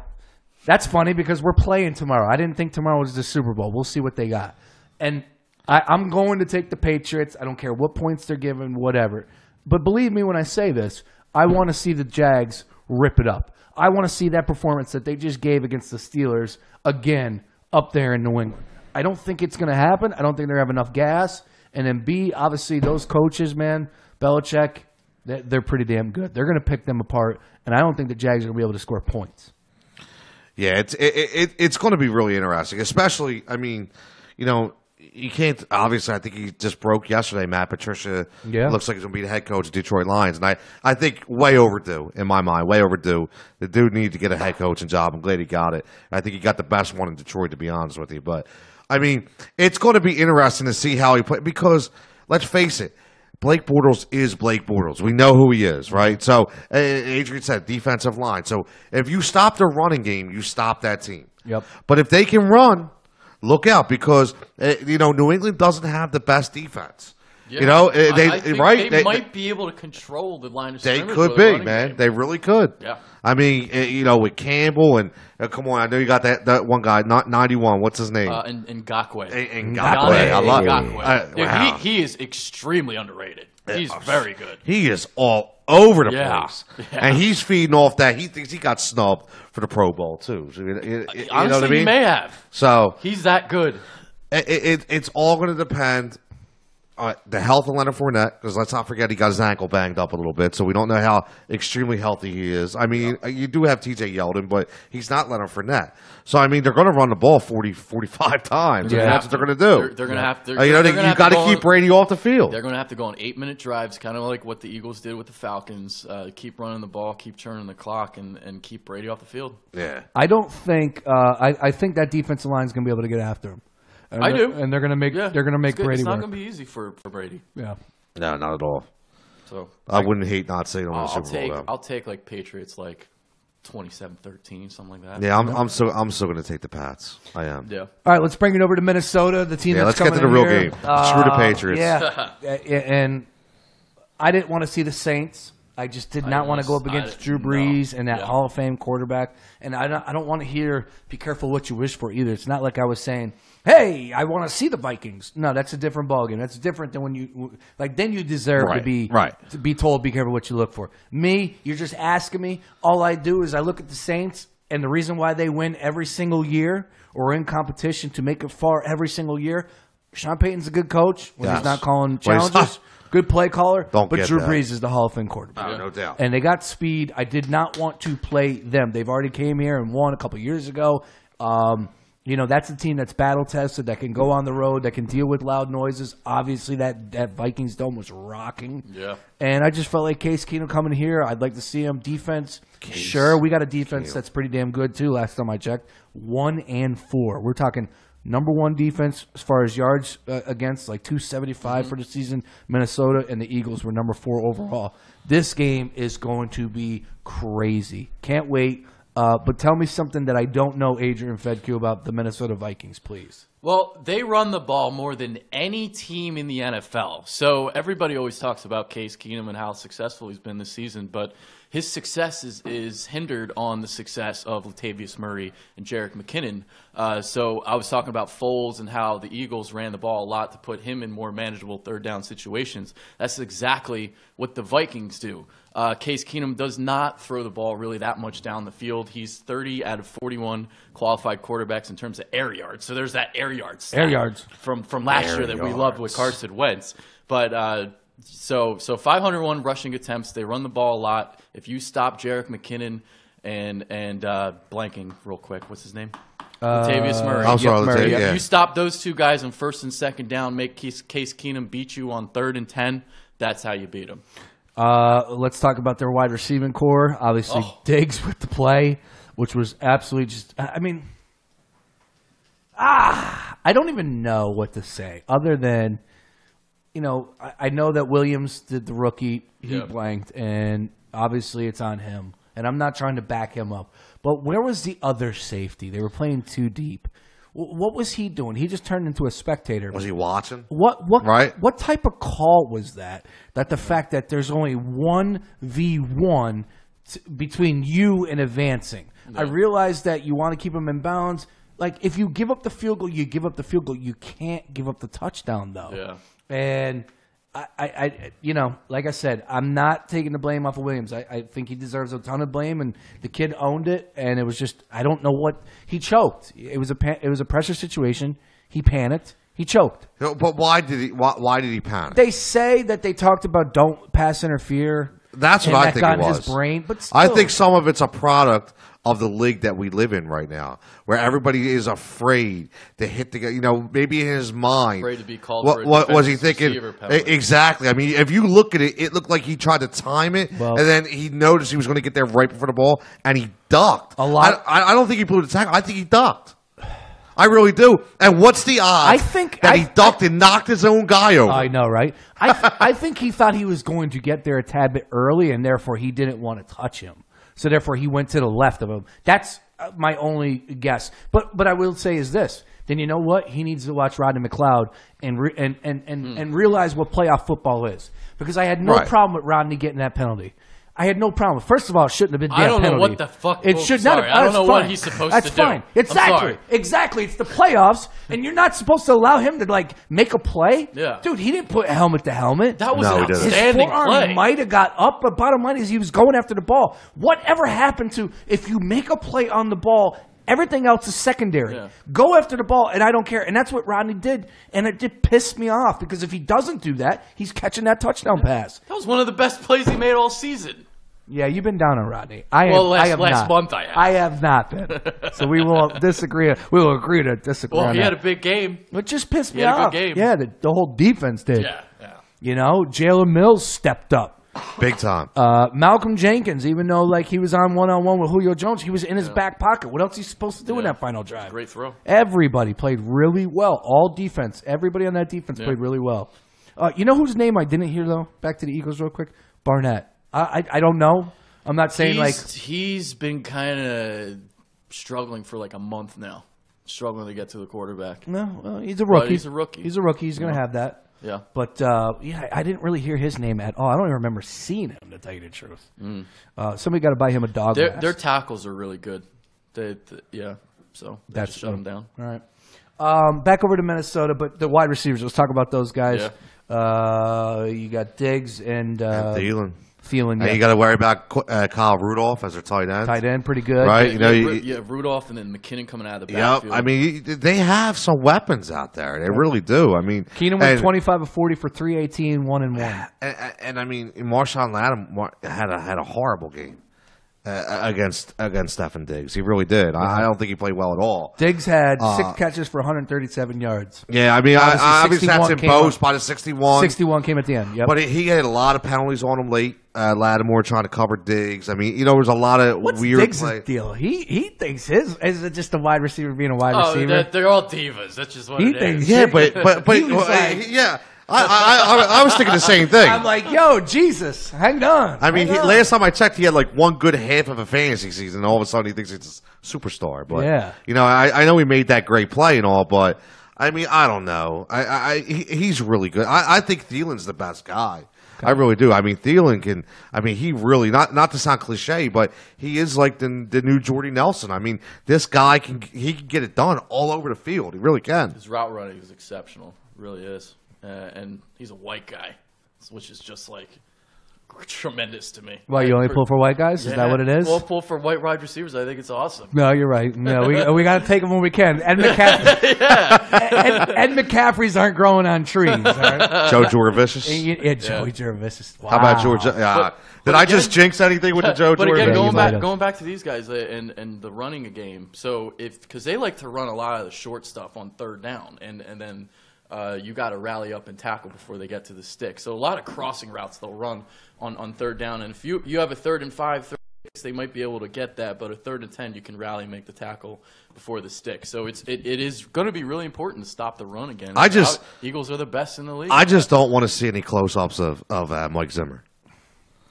That's funny because we're playing tomorrow. I didn't think tomorrow was the Super Bowl. We'll see what they got. And I'm going to take the Patriots. I don't care what points they're given, whatever. But believe me when I say this, I want to see the Jags rip it up. I want to see that performance that they just gave against the Steelers again up there in New England. I don't think it's going to happen. I don't think they have enough gas. And then B, obviously those coaches, man, Belichick, they're pretty damn good. They're going to pick them apart, and I don't think the Jags are going to be able to score points. Yeah, it's going to be really interesting, especially, you can't, obviously, I think he just broke yesterday. Matt Patricia looks like he's going to be the head coach of Detroit Lions. And I think way overdue, in my mind, way overdue. The dude needed to get a head coaching job. I'm glad he got it. I think he got the best one in Detroit, to be honest with you. But, it's going to be interesting to see how he plays because, let's face it, Blake Bortles is Blake Bortles. We know who he is, right? So, Adrian said, defensive line. So, if you stop the running game, you stop that team. Yep. But if they can run, look out because, New England doesn't have the best defense. Yeah. I think they might be able to control the line of scrimmage. They could be, man. Game. They really could. Yeah. With Campbell and come on, I know you got that one guy, not 91. What's his name? Ngakwe. Ngakwe. I love Ngakwe. Wow. He is extremely underrated. He's very good. He is all over the place. Yeah. And he's feeding off that. He thinks he got snubbed for the Pro Bowl, too. Honestly, know what I mean? He may have. So he's that good. It's all going to depend on the health of Leonard Fournette, because let's not forget he got his ankle banged up a little bit, so we don't know how extremely healthy he is. You do have TJ Yeldon, but he's not Leonard Fournette. So, they're going to run the ball 45 times. Yeah. That's what they're going to do. They're going to have to. You got to keep Brady off the field. They're going to have to go on 8-minute drives, kind of like what the Eagles did with the Falcons. Keep running the ball, keep churning the clock, and keep Brady off the field. Yeah. I don't think I think that defensive line is going to be able to get after him. I do, and they're going to make Brady. It's not work. going to be easy for Brady. Yeah, no, not at all. So I wouldn't hate not seeing him in the Super Bowl. I'll take like Patriots 27-13, something like that. Yeah, I'm still going to take the Pats. I am. Yeah. All right, let's bring it over to Minnesota, the team that's coming in here. Let's get to the real game. Screw the Patriots. Yeah, and I didn't want to see the Saints. I just did not want to go up against Drew Brees and that Hall of Fame quarterback. And I don't want to hear, be careful what you wish for either. It's not like I was saying, hey, I want to see the Vikings. No, that's a different ballgame. That's different than when you, then you deserve to be told, be careful what you look for. Me, you're just asking me. All I do is I look at the Saints, and the reason why they win every single year or in competition to make it far every single year, Sean Payton's a good coach when he's not calling challenges. Good play caller, but Drew Brees is the Hall of Fame quarterback. No doubt. And they got speed. I did not want to play them. They've already came here and won a couple years ago. That's a team that's battle-tested, that can go on the road, that can deal with loud noises. Obviously, that Vikings dome was rocking. Yeah. And I just felt like Case Keenum coming here. I'd like to see him. Defense, sure, we got a defense that's pretty damn good, too, last time I checked. 1-4. We're talking number one defense as far as yards against, like 275 for the season. Minnesota and the Eagles were number 4 overall. This game is going to be crazy. Can't wait. But tell me something that I don't know, Adrian Fedke, about the Minnesota Vikings, please. Well, they run the ball more than any team in the NFL. So everybody always talks about Case Keenum and how successful he's been this season, but his success is hindered on the success of Latavius Murray and Jerick McKinnon. So I was talking about Foles and how the Eagles ran the ball a lot to put him in more manageable third down situations. That's exactly what the Vikings do. Case Keenum does not throw the ball really that much down the field. He's 30 out of 41 qualified quarterbacks in terms of air yards. So there's that air yards from last year that we loved with Carson Wentz. But so 501 rushing attempts. They run the ball a lot. If you stop Jerick McKinnon and blanking real quick, what's his name? Latavius Murray. I'm sorry, Murray. You stop those two guys on first and second down, make Case Keenum beat you on 3rd and 10. That's how you beat him. Let's talk about their wide receiving core. Obviously, Diggs with the play, which was absolutely just, I don't even know what to say other than I know that Williams did the rookie. He blanked, and obviously it's on him. And I'm not trying to back him up. But where was the other safety? They were playing too deep. What was he doing? He just turned into a spectator. Was he watching? What type of call was that? That the fact that there's only 1v1 between you and advancing. Yeah. I realize that you want to keep him in balance. Like, if you give up the field goal, you give up the field goal. You can't give up the touchdown, though. Yeah. And I like I said, I'm not taking the blame off of Williams. I think he deserves a ton of blame, and the kid owned it. And it was just, I don't know what he choked. It was a pressure situation. He panicked. He choked. But why did he panic? They say that they talked about don't pass interfere. That's what I think it was. His brain, but still. I think some of it's a product of the league that we live in right now, where everybody is afraid to hit the, maybe in his mind. Afraid to be called for a what was he thinking? Exactly. I mean, if you look at it, it looked like he tried to time it, and then he noticed he was going to get there right before the ball, and he ducked. I don't think he blew the tackle. I think he ducked. I really do. And what's the odds that he ducked and knocked his own guy over? I know, right? I think he thought he was going to get there a tad bit early, and therefore he didn't want to touch him. So therefore he went to the left of him. That's my only guess. But I will say is this. Then you know what? He needs to watch Rodney McLeod and realize what playoff football is. Because I had no problem with Rodney getting that penalty. I had no problem. First of all, it shouldn't have been damn penalty. I don't know what the fuck. It should not have. I don't know what he's supposed to do. That's fine. Exactly. It's the playoffs, and you're not supposed to allow him to make a play. Yeah, dude, he didn't put helmet to helmet. That was an outstanding play. His forearm might have got up, but bottom line is he was going after the ball. Whatever happened to if you make a play on the ball? Everything else is secondary. Yeah. Go after the ball, and I don't care. And that's what Rodney did, and it did piss me off because if he doesn't do that, he's catching that touchdown pass. That was one of the best plays he made all season. Yeah, you've been down on Rodney. Last month I have. I have not been. So we will disagree. We will agree to disagree. Well, he had a big game. It just pissed me off. He had a good game. Yeah, the whole defense did. Yeah. Jalen Mills stepped up. Big time. Malcolm Jenkins, even though he was on one-on-one with Julio Jones, he was in his back pocket. What else is he supposed to do in that final drive? Great throw. Everybody played really well. All defense. Everybody on that defense played really well. You know whose name I didn't hear, though? Back to the Eagles real quick. Barnett. I don't know. I'm not saying he's been kind of struggling for a month now, struggling to get to the quarterback. No, well, he's a rookie. He's a rookie. He's going to have that. Yeah. But I didn't really hear his name at all. I don't even remember seeing him, to tell you the truth. Somebody got to buy him a dog. Their tackles are really good. So that's shut them down. All right. Back over to Minnesota, but the wide receivers. Let's talk about those guys. Yeah. You got Diggs and Thielen. Yeah. You got to worry about Kyle Rudolph as their tight end. Tight end, pretty good. Right? Rudolph and then McKinnon coming out of the backfield. Yep. I mean, they have some weapons out there. They really do. I mean, Keenan went 25 of 40 for 318, 1-1. And I mean, Marshawn Lattimore had a horrible game against Stefon Diggs. He really did. I don't think he played well at all. Diggs had 6 catches for 137 yards. Yeah, I mean, obviously that's in both by the 61. 61 came at the end, yep. But he had a lot of penalties on him late. Lattimore trying to cover Diggs. I mean, there was a lot of weird Diggs' play. Deal? He thinks is it just a wide receiver being a wide receiver? They're all divas. That's just what he thinks. Yeah, but yeah. I was thinking the same thing. I'm like, yo, Jesus, hang on. I mean, last time I checked, he had one good half of a fantasy season, and all of a sudden he thinks he's a superstar. But I know he made that great play and all, but I mean, I don't know. He's really good. I think Thielen's the best guy. I really do. I mean, Thielen can. I mean, he really not to sound cliche, but he is like the new Jordy Nelson. I mean, this guy can get it done all over the field. He really can. His route running is exceptional. It really is. And he's a white guy, which is just tremendous to me. Why, you only pull for white guys? Is that what it is? We'll pull for white wide receivers. I think it's awesome. No, you're right. No, we got to take them when we can. Ed McCaffrey. Ed McCaffreys aren't growing on trees. All right? Joe Jurevicius. Joey Jurevicius. Wow. How about George? Did I just jinx anything with the Joe Jurevicius? But again, going back to these guys and the running a game. So because they like to run a lot of the short stuff on third down, and then. You got to rally up and tackle before they get to the stick. So a lot of crossing routes they'll run on third down. And if you have a 3rd and 5, they might be able to get that, but a 3rd and 10, you can rally and make the tackle before the stick. So it is going to be really important to stop the run again. Eagles are the best in the league. I just don't want to see any close-ups of Mike Zimmer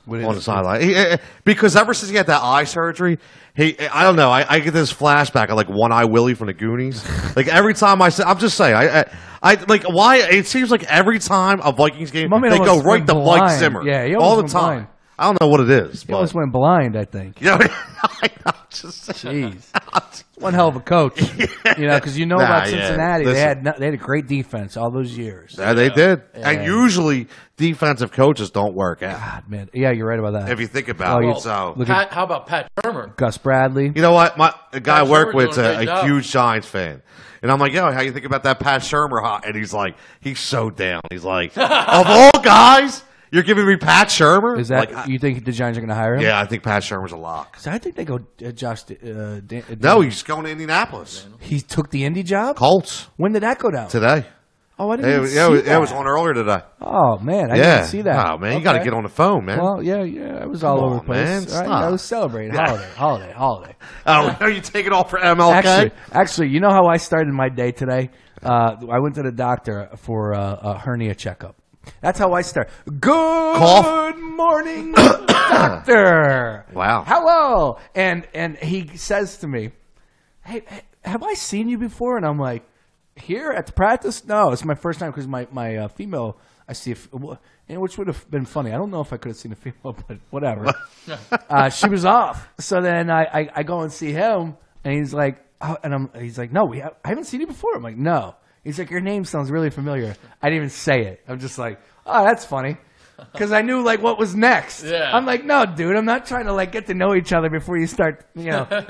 on the sideline. Because ever since he had that eye surgery, I don't know. I get this flashback of like One Eye Willie from the Goonies. Like every time I'm just saying, I like why it seems like every time a Vikings game they go right to Mike Zimmer. Yeah, all the time. Blind. I don't know what it is. He almost went blind, I think. Yeah, jeez, one hell of a coach. Because about Cincinnati, they had a great defense all those years. Yeah, they did. Yeah. And usually defensive coaches don't work out. God, man. Yeah, you're right about that. If you think about it. So, how about Pat Shurmur? Gus Bradley. You know what? The guy I work with is a huge Giants fan. And I'm like, how you think about that Pat Shurmur? And he's like, he's so down. He's like, of all guys, you're giving me Pat Shurmur? Is that you think the Giants are going to hire him? Yeah, I think Pat Shurmur's a lock. Because I think they go Josh. No, he's going to Indianapolis. He took the Indy job? Colts. When did that go down? Today. Oh, I didn't see that. It was on earlier today. Oh, man. I didn't see that. Oh, man. You got to get on the phone, man. Well, yeah. I was all over the place. Man, I was celebrating. Holiday. Oh, are you taking off for MLK? Actually, you know how I started my day today? I went to the doctor for a hernia checkup. That's how I start. Good morning, doctor. Wow. Hello. And he says to me, hey, have I seen you before? And I'm like, here at the practice? No, it's my first time because my female, I see, which would have been funny. I don't know if I could have seen a female, but whatever. She was off. So then I go and see him, and he's like, he's like, no, I haven't seen you before. I'm like, no. He's like, your name sounds really familiar. I didn't even say it. I'm just like, oh, that's funny. Because I knew, like, what was next. Yeah. I'm like, no, dude, I'm not trying to, like, get to know each other before you start,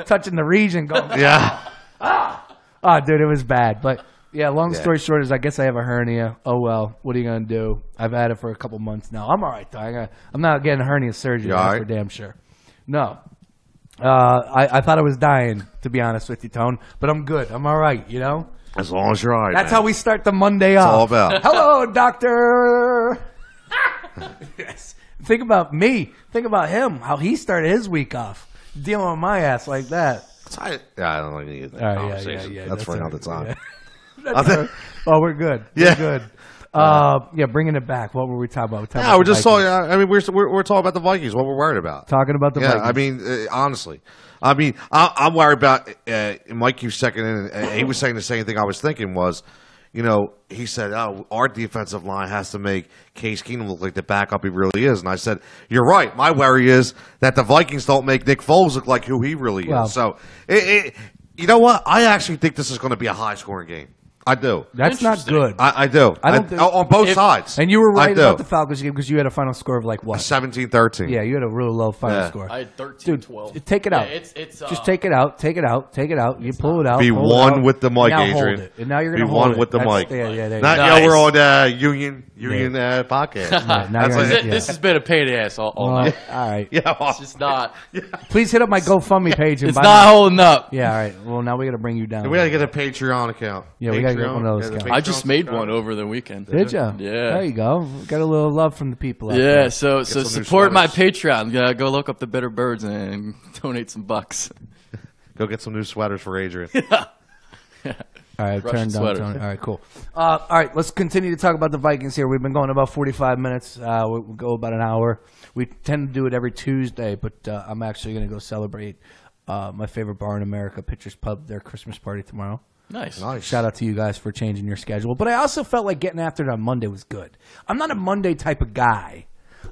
touching the region. Going, yeah. Oh, dude, it was bad. But, yeah, long story short is I guess I have a hernia. Oh, well, what are you going to do? I've had it for a couple months now. I'm all right, though. I'm not getting hernia surgery for damn sure. No. I thought I was dying, to be honest with you, Tone. But I'm good. I'm all right, As long as you're all right. That's how we start the Monday off. It's all about. Hello, doctor. Yes. Think about me. Think about him. How he started his week off, dealing with my ass like that. I don't like to get that conversation. Yeah, that's for another time. Yeah. Oh, we're good. Yeah. We're good. Bringing it back. What were we talking about? We're just talking. We're talking about the Vikings. What we're worried about. Talking about the Vikings. Honestly. I'm worried about Mike keeps checking in, and he was saying the same thing I was thinking was, he said, our defensive line has to make Case Keenum look like the backup he really is. And I said, you're right. My worry is that the Vikings don't make Nick Foles look like who he really is. So, you know what? I actually think this is going to be a high-scoring game. I do. That's not good. I do. I don't think, on both sides. And you were right about the Falcons game because you had a final score of like what? 17-13. Yeah, you had a real low final score. I had 13-12. Dude, take it out. Just take it out. Take it out. Take it out. You pull it out. Be one with the mic, now Adrian. Hold it. And now you're going to be hold one with the mic. Yeah. We're on Union podcast. This has been a pain in the ass all night. All right. Yeah, it's just not. Please hit up my GoFundMe page. It's not holding up. Yeah, all right. Well, now we got to bring you down. We got to get a Patreon account. Yeah, we got to get one of those accounts. I just made one over the weekend. Did you? Yeah. There you go. Got a little love from the people out there. So support my Patreon. Go look up the Bitter Birds and donate some bucks. Go get some new sweaters for Adrian. All right, turn down Tony. All right, cool. All right, let's continue to talk about the Vikings here. We've been going about 45 minutes. We'll go about an hour. We tend to do it every Tuesday, but I'm actually going to go celebrate my favorite bar in America, Pitcher's Pub, their Christmas party tomorrow. Nice. Shout out to you guys for changing your schedule. But I also felt like getting after it on Monday was good. I'm not a Monday type of guy,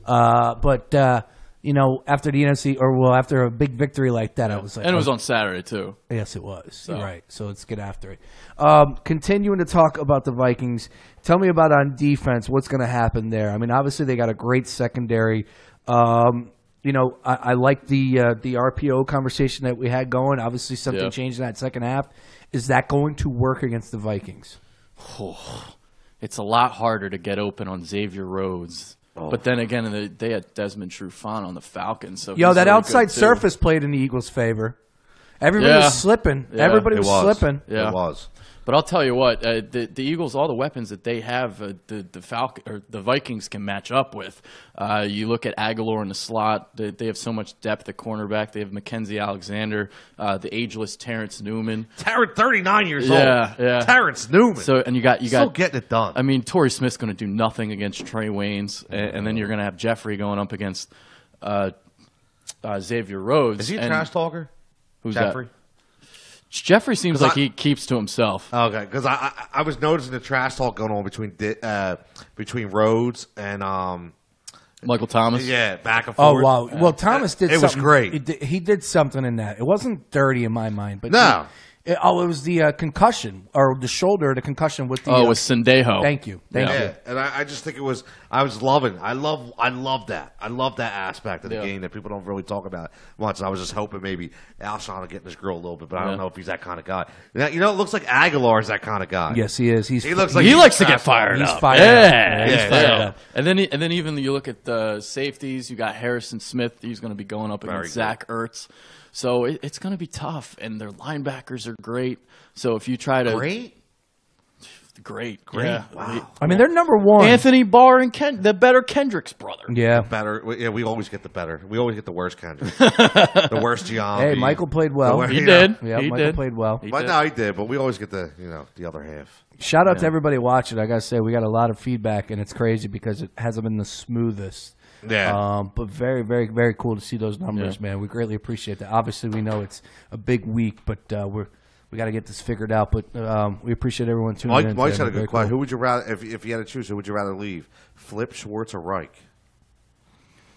but after the NFC after a big victory like that, I was like, and it was on Saturday too. Yes, it was. So. You're right. So let's get after it. Continuing to talk about the Vikings. Tell me about on defense. What's going to happen there? I mean, obviously they got a great secondary. I like the RPO conversation that we had going. Obviously, something changed in that second half. Is that going to work against the Vikings? It's a lot harder to get open on Xavier Rhodes. But then again, they had Desmond Trufant on the Falcons. So that outside surface played in the Eagles' favor. Everybody was slipping. Yeah, Everybody was slipping. Yeah. It was. But I'll tell you what, the Eagles, all the weapons that they have, the Vikings can match up with. You look at Aguilar in the slot; they have so much depth at cornerback. They have Mackenzie Alexander, the ageless Terrence Newman. 39 years old. Yeah. Terrence Newman. So and you got still getting it done. I mean, Torrey Smith's going to do nothing against Trey Waynes, and then you're going to have Jeffrey going up against Xavier Rhodes. Is he a trash talker? Who's Jeffrey? that? Jeffrey seems like he keeps to himself. Okay, because I was noticing the trash talk going on between Rhodes and Michael Thomas. Yeah, back and forth. Oh wow! Well, Thomas did. It was great. He did something in that. It wasn't dirty in my mind, but no. It was the concussion or the shoulder, the concussion with the. Oh, it was Sendejo. Thank you. Yeah, and I just think it was. I was loving. I love that. I love that aspect of the game that people don't really talk about much. And I was just hoping maybe Alshon will get in this girl a little bit, but I don't know if he's that kind of guy. Now, it looks like Aguilar is that kind of guy. Yes, he is. He looks like he likes to get fired up. He's fired up. He's fired up. And then even you look at the safeties. You got Harrison Smith. He's going to be going up against Zach Ertz. So it's going to be tough, and their linebackers are great. So if you try to great, yeah. Wow. I mean, they're number one. Anthony Barr and the better Kendricks brother. Yeah, better. Yeah, we always get the better. We always get the worst Kendrick, the worst Giambi. Hey, Michael played well. He did. Yeah, he Michael did. played well. He did. But we always get the the other half. Shout out to everybody watching. I gotta say, we got a lot of feedback, and it's crazy because it hasn't been the smoothest. Yeah. But very, very, very cool to see those numbers, man. We greatly appreciate that. Obviously, we know it's a big week, but we got to get this figured out. But we appreciate everyone tuning in. Mike's had a good question. Who would you rather, if you had to choose, who would you rather leave? Flip, Schwartz, or Reich?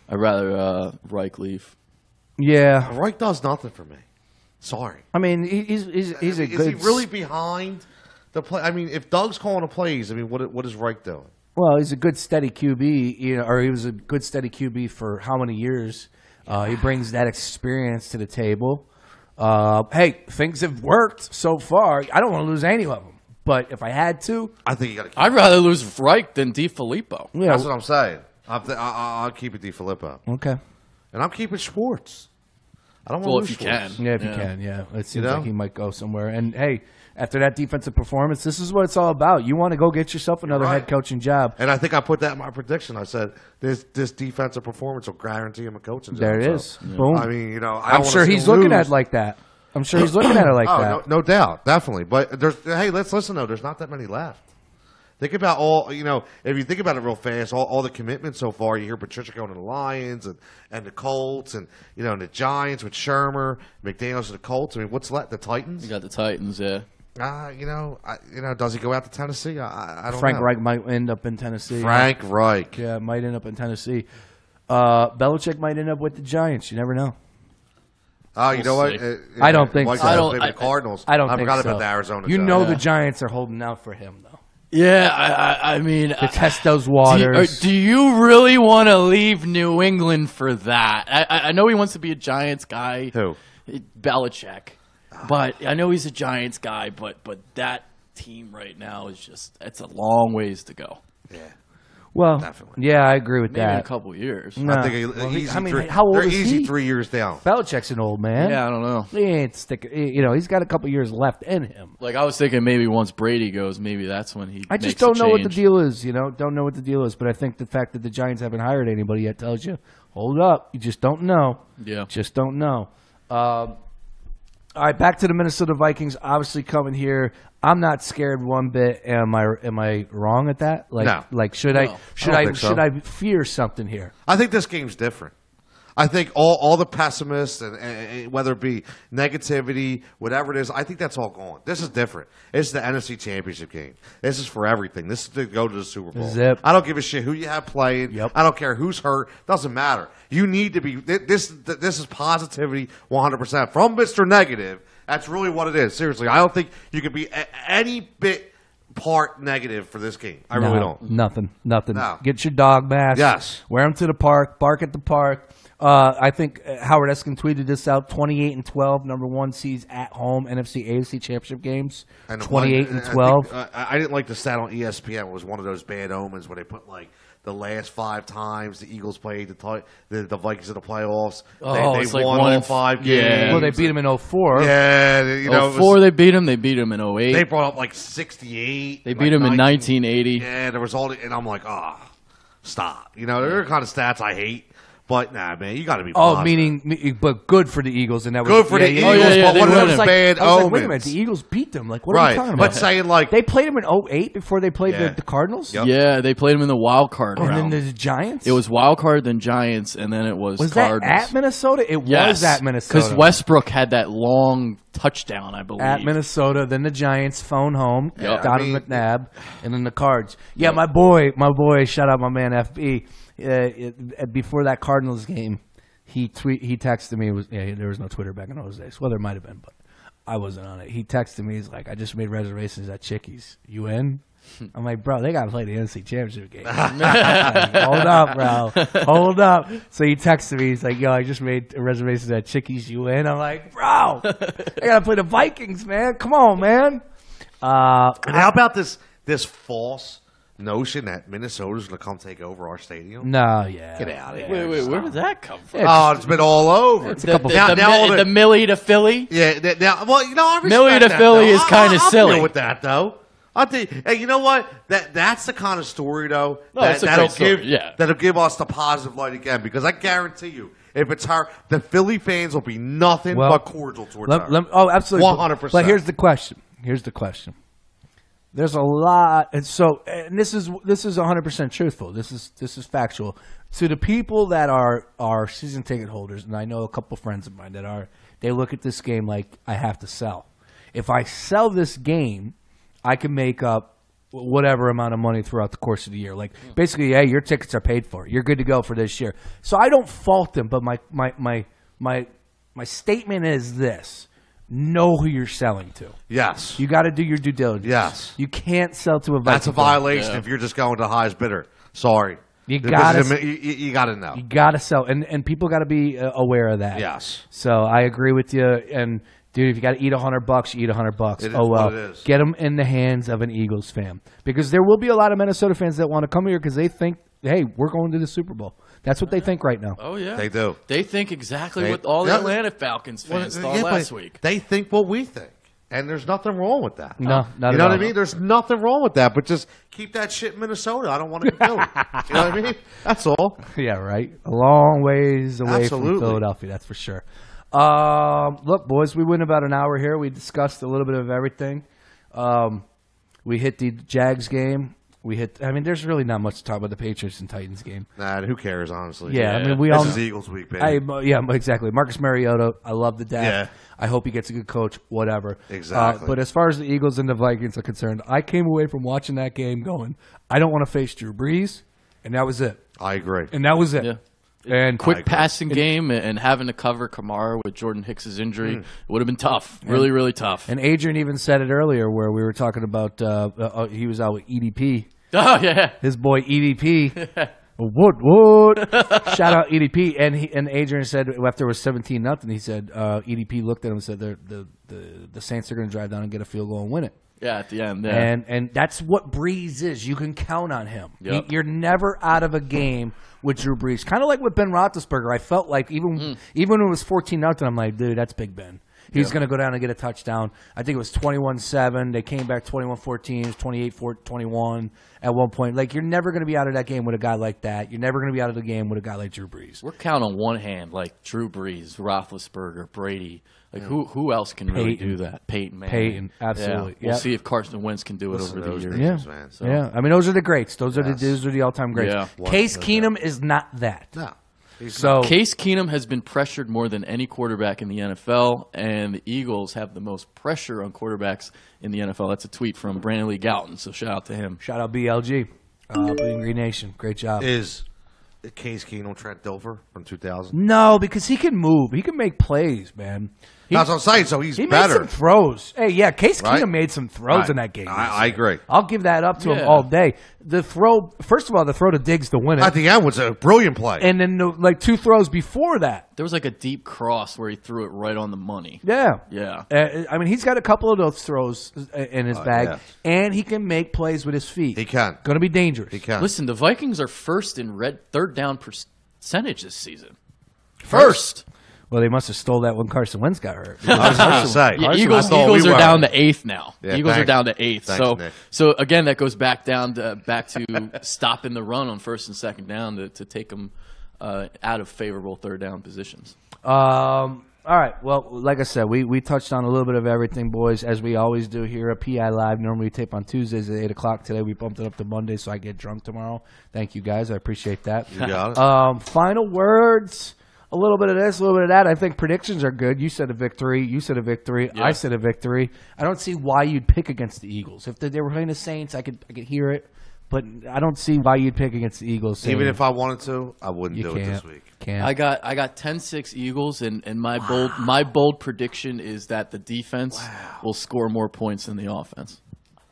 I'd rather Reich leave. Yeah. Reich does nothing for me. Sorry. I mean, he's a good. Is he really behind the play? I mean, if Doug's calling the plays, I mean, what is Reich doing? Well, he's a good steady QB, or he was a good steady QB for how many years? He brings that experience to the table. Hey, things have worked so far. I don't want to lose any of them, but if I had to, I think you got to. I'd rather lose Reich than DiFilippo. Yeah, that's what I'm saying. I'll keep it DiFilippo. Okay, and I'm keeping Schwartz. I don't want to lose if you Schwartz. can. Yeah, if you can. Yeah, it seems like he might go somewhere. And hey, after that defensive performance, this is what it's all about. You want to go get yourself another head coaching job. And I think I put that in my prediction. I said this defensive performance will guarantee him a coaching job. There it is. Boom. I mean, I'm sure he's looking at it like that. I'm sure he's looking at it like that. No doubt, definitely. But let's listen though. There's not that many left. Think about all, if you think about it real fast, all the commitments so far. You hear Patricia going to the Lions and the Colts and, and the Giants with Shermer, McDaniels to the Colts. I mean, what's left? The Titans? You got the Titans, yeah. Does he go out to Tennessee? I don't know. Frank Reich might end up in Tennessee. Frank Reich. Yeah, might end up in Tennessee. Belichick might end up with the Giants. You never know. Oh, you know what? I don't think so. The Cardinals. I don't think so. I forgot about the Arizona. The Giants are holding out for him, though. Yeah, I mean... To test those waters. Do you really want to leave New England for that? I know he wants to be a Giants guy. Who? Belichick. But I know he's a Giants guy, but that team right now is just... It's a long ways to go. Yeah. Well, definitely. Yeah, I agree with Maybe that. in a couple of years. No. I think how old is he? Easy 3 years down. Belichick's an old man. Yeah, I don't know. He ain't sticking. He's got a couple years left in him. Like I was thinking, maybe once Brady goes, maybe that's when he. I just don't know what the deal is. Don't know what the deal is. But I think the fact that the Giants haven't hired anybody yet tells you, hold up, you just don't know. Yeah, just don't know. All right, back to the Minnesota Vikings. Obviously coming here. I'm not scared one bit. Am I wrong at that? No. Like should I fear something here? I think this game's different. I think all the pessimists and whether it be negativity, whatever it is, I think that's all gone. This is different. This is the NFC Championship game. This is for everything. This is to go to the Super Bowl. Zip. I don't give a shit who you have playing. Yep. I don't care who's hurt. Doesn't matter. You need to be. This is positivity 100% from Mr. Negative. That's really what it is. Seriously, I don't think you could be any bit part negative for this game. I really don't. Nothing. No. Get your dog mask. Yes. Wear them to the park. Bark at the park. I think Howard Eskin tweeted this out: 28-12, number one seeds at home, NFC AFC Championship games. 28-12. I didn't like the stat on ESPN. It was one of those bad omens where they put like the last 5 times the Eagles played the Vikings in the playoffs. Oh, they like won all 5 games. Yeah. Well, they beat them in 04. Yeah, you know, 04 they beat them. They beat them in 08. they brought up like 68. They beat them in 1980. Yeah, there was and I'm like, stop. You know, there are kind of stats I hate. But nah, man, you got to be positive. But good for the Eagles, and that was good for the Eagles. But what was bad omens? Wait a minute, the Eagles beat them. Like, what are you talking about? But saying like they played them in 08 before they played the Cardinals. Yep. Yeah, they played them in the wild card round. And then the Giants. It was wild card, then Giants, and then it was Cardinals. That at Minnesota? It was at Minnesota because Westbrook had that long touchdown, I believe. At Minnesota, then the Giants phone home, Donovan McNabb, and then the Cards. Yeah, my boy, shout out my man FB. Before that Cardinals game, he texted me. There was no Twitter back in those days. Well, there might have been, but I wasn't on it. He texted me. He's like, I just made reservations at Chickies. You in? I'm like, bro, they got to play the NFC Championship game. Like, hold up, bro. Hold up. So he texted me. He's like, yo, I just made reservations at Chickies. You in? I'm like, bro, they got to play the Vikings, man. Come on, man. And how about this false notion that Minnesota's going to come take over our stadium? No, yeah. Get out of here. Wait, where did that come from? It's been all over. It's the Millie to Philly? Yeah, now, well, you know, I respect Millie to that, Philly though. is kind of silly. I'll deal with that, though. I think, hey, you know what? That's the kind of story, though, that'll give us the positive light again, because I guarantee you, if it's her, the Philly fans will be nothing but cordial towards her. Absolutely. 100%. But here's the question. There's a lot, and this is 100% truthful. This is factual. To the people that are season ticket holders, and I know a couple friends of mine they look at this game like I have to sell. If I sell this game, I can make up whatever amount of money throughout the course of the year. Like basically, hey, your tickets are paid for. You're good to go for this year. So I don't fault them, but my statement is this. Know who you're selling to. Yes. You got to do your due diligence. Yes. You can't sell to a Viking. That's a violation if you're just going to highest bidder. Sorry. You got to know. You got to sell. And people got to be aware of that. Yes. So I agree with you. And, dude, if you got to eat $100, you eat $100. It is what it is. Get them in the hands of an Eagles fan. Because there will be a lot of Minnesota fans that want to come here because they think, hey, we're going to the Super Bowl. That's what they think right now. Oh, yeah. They do. They think exactly what all the Atlanta Falcons fans thought last week. They think what we think. And there's nothing wrong with that. No, not at all. You know what I mean? There's nothing wrong with that. But just keep that shit in Minnesota. I don't want it in Philly. You know what I mean? That's all. Yeah, right. A long ways away from Philadelphia, that's for sure. Look, boys, we went about an hour here. We discussed a little bit of everything. We hit the Jags game. There's really not much to talk about the Patriots and Titans game. Nah, who cares, honestly? Yeah, I mean, this is Eagles week, baby. Yeah, exactly. Marcus Mariota, I love the dad. Yeah. I hope he gets a good coach, whatever. Exactly. But as far as the Eagles and the Vikings are concerned, I came away from watching that game going, I don't want to face Drew Brees, and that was it. I agree. And that was it. Yeah. And quick passing game and having to cover Kamara with Jordan Hicks' injury would have been tough. Really, really tough. And Adrian even said it earlier where we were talking about he was out with EDP. Oh, yeah. His boy EDP. Wood. Shout out EDP. And Adrian said after it was 17-0, he said EDP looked at him and said the Saints are going to drive down and get a field goal and win it. Yeah, at the end. Yeah. And that's what Brees is. You can count on him. Yep. You're never out of a game with Drew Brees. Kind of like with Ben Roethlisberger. I felt like even when it was 14-0, I'm like, dude, that's Big Ben. He's going to go down and get a touchdown. I think it was 21-7. They came back 21-14, 28-21 at one point. Like, you're never going to be out of that game with a guy like that. You're never going to be out of the game with a guy like Drew Brees. We're counting on one hand, like Drew Brees, Roethlisberger, Brady. Like, who else can really do that? Peyton, man. Peyton, absolutely. Yeah. We'll see if Carson Wentz can do it over the years. Yeah. Man, so. Yeah. I mean, those are the greats. Those are the all-time greats. Yeah. Case Keenum is not that. No. Case Keenum has been pressured more than any quarterback in the NFL, and the Eagles have the most pressure on quarterbacks in the NFL. That's a tweet from Brandon Lee Gouton, so shout out to him. Shout out BLG, Bleeding Green Nation. Great job. Is Case Keenum Trent Dilfer from 2000? No, because he can move. He can make plays, man. That's what I'm saying. So he's he better. Made some throws. Hey, yeah, Case Keenum made some throws in that game. I agree. I'll give that up to him all day. First of all, the throw to Diggs to win it. At the end was a brilliant play. And then like 2 throws before that. There was like a deep cross where he threw it right on the money. Yeah. Yeah. I mean, he's got a couple of those throws in his bag, and he can make plays with his feet. He can. Going to be dangerous. He can. Listen, the Vikings are first in third down percentage this season. First. Well, they must have stole that when Carson Wentz got hurt. I was going to say. Yeah, Eagles are down to 8th now. Yeah, Eagles are down to 8th. Thanks, so again, that goes back to stopping the run on first and second down to take them out of favorable third down positions. All right. Well, like I said, we touched on a little bit of everything, boys, as we always do here at PI Live. Normally we tape on Tuesdays at 8 o'clock. Today we bumped it up to Monday so I get drunk tomorrow. Thank you, guys. I appreciate that. You got it. Final words. A little bit of this, a little bit of that. I think predictions are good. You said a victory. You said a victory. Yeah. I said a victory. I don't see why you'd pick against the Eagles. If they were playing the Saints, I could hear it. But I don't see why you'd pick against the Eagles. Even if I wanted to, I wouldn't do it this week. Can't. I got 10-6 Eagles, and my bold prediction is that the defense will score more points than the offense.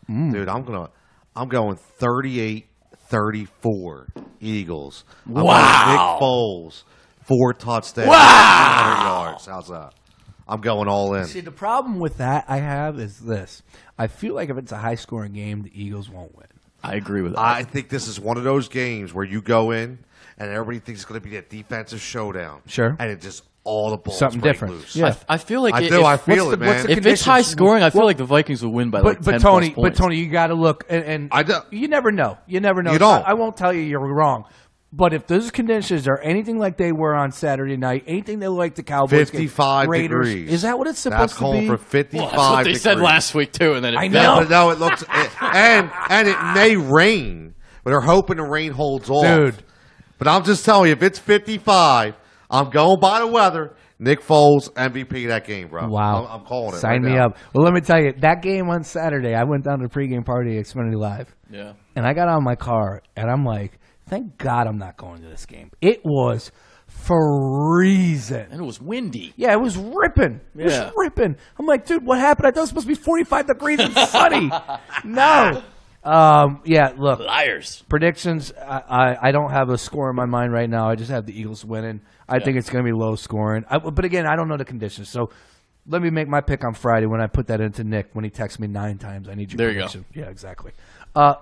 Dude, I'm going 38-34 Eagles. Wow. Nick Foles. 4 touchdowns, 200 yards. How's that? I'm going all in. See, the problem with that I have is this. I feel like if it's a high-scoring game, the Eagles won't win. I agree with that. I think this is one of those games where you go in and everybody thinks it's going to be that defensive showdown. Sure. And it just all the balls something break different. Loose. Yeah. I feel like I feel it, man. If it's high scoring, I feel like the Vikings will win by like 10 Tony, plus points. But Tony, you got to look, and you never know. You never know. You don't. I won't tell you you're wrong. But if those conditions are anything like they were on Saturday night, anything they like the Cowboys, 55 Raiders, degrees. Is that what it's supposed to be? That's calling for 55 that's what they degrees. said last week too, and then I know. No, it looks and it may rain, but they're hoping the rain holds off. Dude. But I'm just telling you, if it's 55, I'm going by the weather. Nick Foles, MVP of that game, bro. Wow. I'm calling it. Sign me up. Well, let me tell you, that game on Saturday, I went down to the pregame party at Xfinity Live. Yeah. And I got out of my car, and I'm like, thank God I'm not going to this game. It was freezing. And it was windy. Yeah, it was ripping. It was ripping. I'm like, dude, what happened? I thought it was supposed to be 45 degrees and sunny. No. Yeah, look. Liars. Predictions, I don't have a score in my mind right now. I just have the Eagles winning. I think it's going to be low scoring. But again, I don't know the conditions. So let me make my pick on Friday when I put that into Nick when he texts me 9 times. I need your prediction. You go. Yeah, exactly.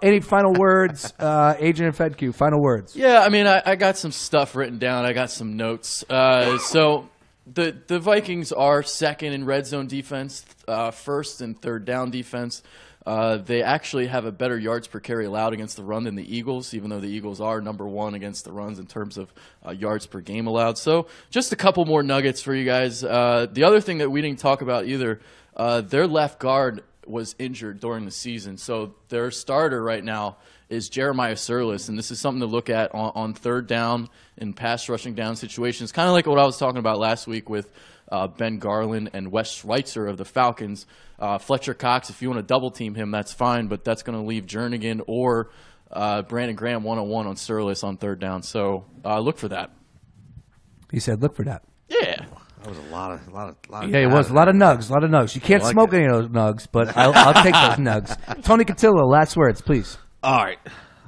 Any final words, Adrian Fedke? Final words. Yeah, I mean, I got some stuff written down. I got some notes. So the Vikings are second in red zone defense, first in third down defense. They actually have a better yards per carry allowed against the run than the Eagles, even though the Eagles are number 1 against the runs in terms of yards per game allowed. So just a couple more nuggets for you guys. The other thing that we didn't talk about either, their left guard was injured during the season. So their starter right now is Jeremiah Sirles, and this is something to look at on third down in pass rushing down situations, kind of like what I was talking about last week with Ben Garland and Wes Schweitzer of the Falcons. Fletcher Cox, if you want to double team him, that's fine, but that's going to leave Jernigan or Brandon Graham one-on-one on Sirles on third down. So look for that. He said, look for that. Yeah. That was a lot of Yeah, it was a lot of nugs. You can't smoke any of those nugs, but I'll take those nugs. Tony Cotillo, last words, please. All right.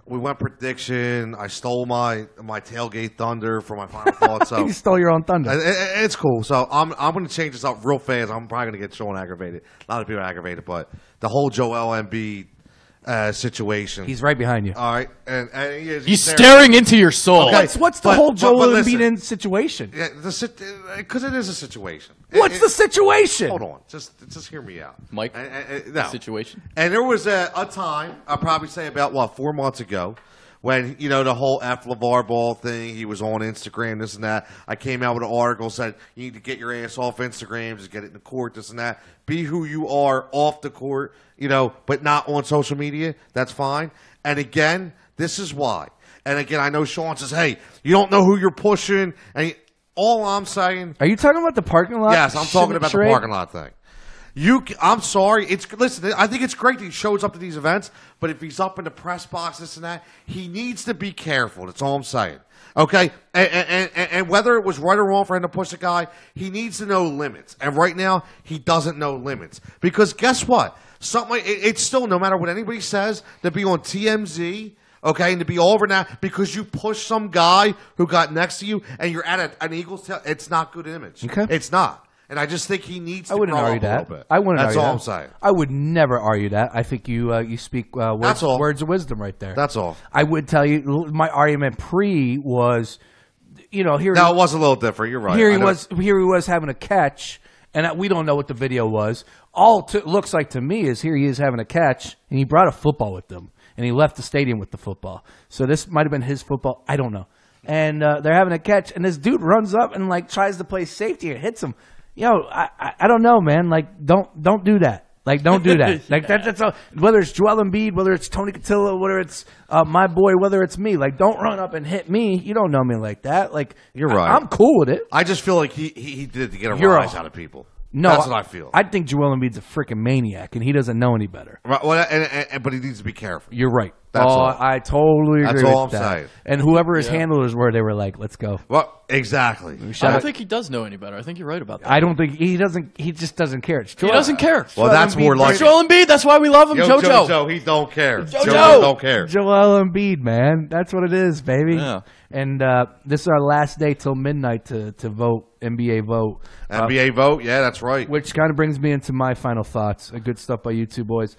We went prediction. I stole my tailgate thunder for my final thoughts. So you stole your own thunder. It's cool. So I'm going to change this up real fast. I'm probably going to get Sean aggravated. A lot of people are aggravated, but the whole Joel Embiid situation. He's right behind you. All right, and he's staring into your soul. Okay. What's the whole Joel Embiid situation? Yeah, because it is a situation. What's the situation? Hold on, just hear me out, Mike. No. Situation. And there was a time, I'll probably say about 4 months ago, when the whole F LeVar Ball thing. He was on Instagram, this and that. I came out with an article said you need to get your ass off Instagram, just get it in the court, this and that. Be who you are off the court, but not on social media. That's fine. And again, this is why. And again, I know Sean says, "Hey, you don't know who you're pushing." And all I'm saying, are you talking about the parking lot? Yes, I'm talking about the parking lot thing. I'm sorry. Listen, I think it's great that he shows up to these events, but if he's up in the press box, this and that, he needs to be careful. That's all I'm saying. Okay? And whether it was right or wrong for him to push a guy, he needs to know limits. And right now, he doesn't know limits. Because guess what? It's still, no matter what anybody says, to be on TMZ, okay, and to be all over now because you push some guy who got next to you and you're at an Eagles tail, it's not good image. Okay. It's not. And I just think he needs to grow up a little bit. I wouldn't That's argue all that. I'm saying. I would never argue that. I think you speak words of wisdom right there. That's all. I would tell you my argument was, here. Now, it was a little different. You're right. Here he was having a catch, and we don't know what the video was. All it looks like to me is here he is having a catch, and he brought a football with him, and he left the stadium with the football. So this might have been his football. I don't know. And they're having a catch, and this dude runs up and tries to play safety and hits him. I don't know, man. Don't do that. Don't do that. That's all. Whether it's Joel Embiid, whether it's Tony Cotillo, whether it's my boy, whether it's me. Don't run up and hit me. You don't know me like that. You're right. I'm cool with it. I just feel like he did it to get a rise out of people. No, that's what I feel. I think Joel Embiid's a freaking maniac, and he doesn't know any better. Right. Well, but he needs to be careful. You're right. That's all. I totally agree. That's all with I'm that. saying. And whoever his handlers were, they were like, "Let's go." Well, exactly. I don't think he does know any better. I think you're right about that. I don't think he doesn't. He just doesn't care. He doesn't care. Well, that's more like Joel Embiid. That's why we love him. JoJo, he don't care. JoJo don't care. Joel Embiid, man, that's what it is, baby. Yeah. And this is our last day till midnight to vote. NBA vote. NBA vote. Yeah, that's right. Which kind of brings me into my final thoughts. Good stuff by you two boys.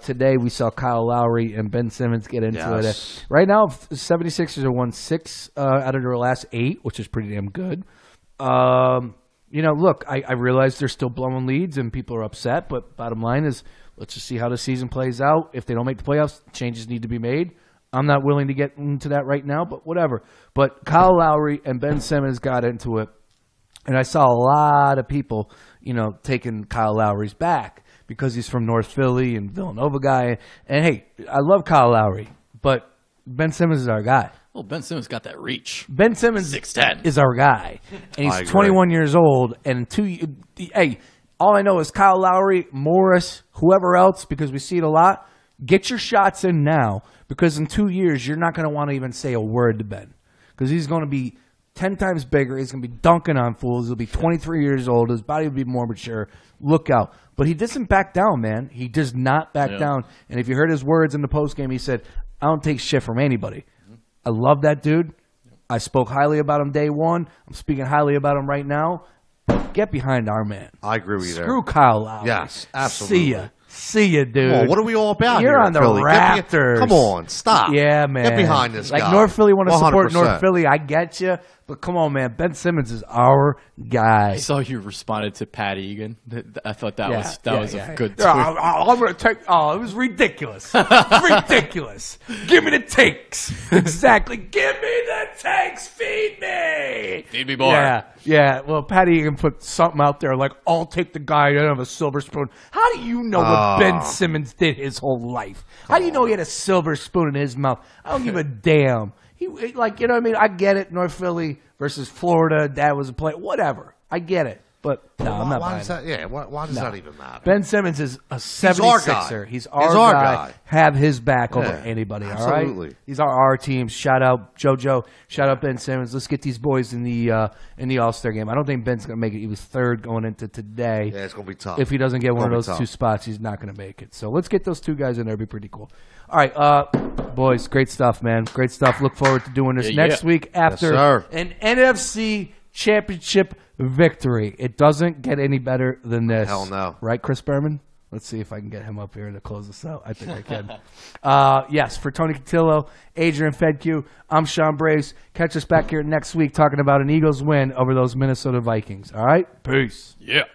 Today we saw Kyle Lowry and Ben Simmons get into it. Right now, 76ers are won 6 out of their last 8, which is pretty damn good. Look, I realize they're still blowing leads and people are upset, but bottom line is let's just see how the season plays out. If they don't make the playoffs, changes need to be made. I'm not willing to get into that right now, but whatever. But Kyle Lowry and Ben Simmons got into it, and I saw a lot of people, taking Kyle Lowry's back because he's from North Philly and Villanova guy. And, hey, I love Kyle Lowry, but Ben Simmons is our guy. Well, Ben Simmons got that reach. Ben Simmons 6'10" is our guy, and he's 21 years old. And all I know is Kyle Lowry, Morris, whoever else, because we see it a lot, get your shots in now because in 2 years you're not going to want to even say a word to Ben because he's going to be 10 times bigger. He's going to be dunking on fools. He'll be 23 years old. His body will be more mature. Look out. But he doesn't back down, man. He does not back down. And if you heard his words in the postgame, he said, I don't take shit from anybody. I love that dude. I spoke highly about him day one. I'm speaking highly about him right now. Get behind our man. I agree with you there. Screw Kyle Lowry. Yes, absolutely. See ya, dude. Come on, what are we all about You're here on the Philly? Raptors. Come on, stop. Yeah, man. Get behind this guy. North Philly want to support 100%. North Philly. I get you. But come on, man. Ben Simmons is our guy. I saw you responded to Pat Egan. I thought that was a good tweet. I'm going to take – it was ridiculous. Ridiculous. Give me the takes. Exactly. Give me the takes. Feed me. Feed me more. Yeah. Well, Pat Egan put something out there like, I'll take the guy out of a silver spoon. How do you know what Ben Simmons did his whole life? How do you know he had a silver spoon in his mouth? I don't give a damn. You know what I mean? I get it. North Philly versus Florida. Dad was a player. Whatever. I get it. But no, I'm not buying it. Why does that even matter? Ben Simmons is a 76er. He's our guy. Have his back over anybody, absolutely. All right? These are our teams. Shout out JoJo. Shout out Ben Simmons. Let's get these boys in the All-Star game. I don't think Ben's going to make it. He was third going into today. Yeah, it's going to be tough. If he doesn't get one of those 2 spots, he's not going to make it. So let's get those 2 guys in there. It'd be pretty cool. All right, boys, great stuff, man. Great stuff. Look forward to doing this next week after an NFC Championship victory. It doesn't get any better than this. Hell no. Right, Chris Berman? Let's see if I can get him up here to close this out. I think I can. Yes, for Tony Cotillo, Adrian Fedque, I'm Sean Braves. Catch us back here next week talking about an Eagles win over those Minnesota Vikings. All right? Peace. Yeah.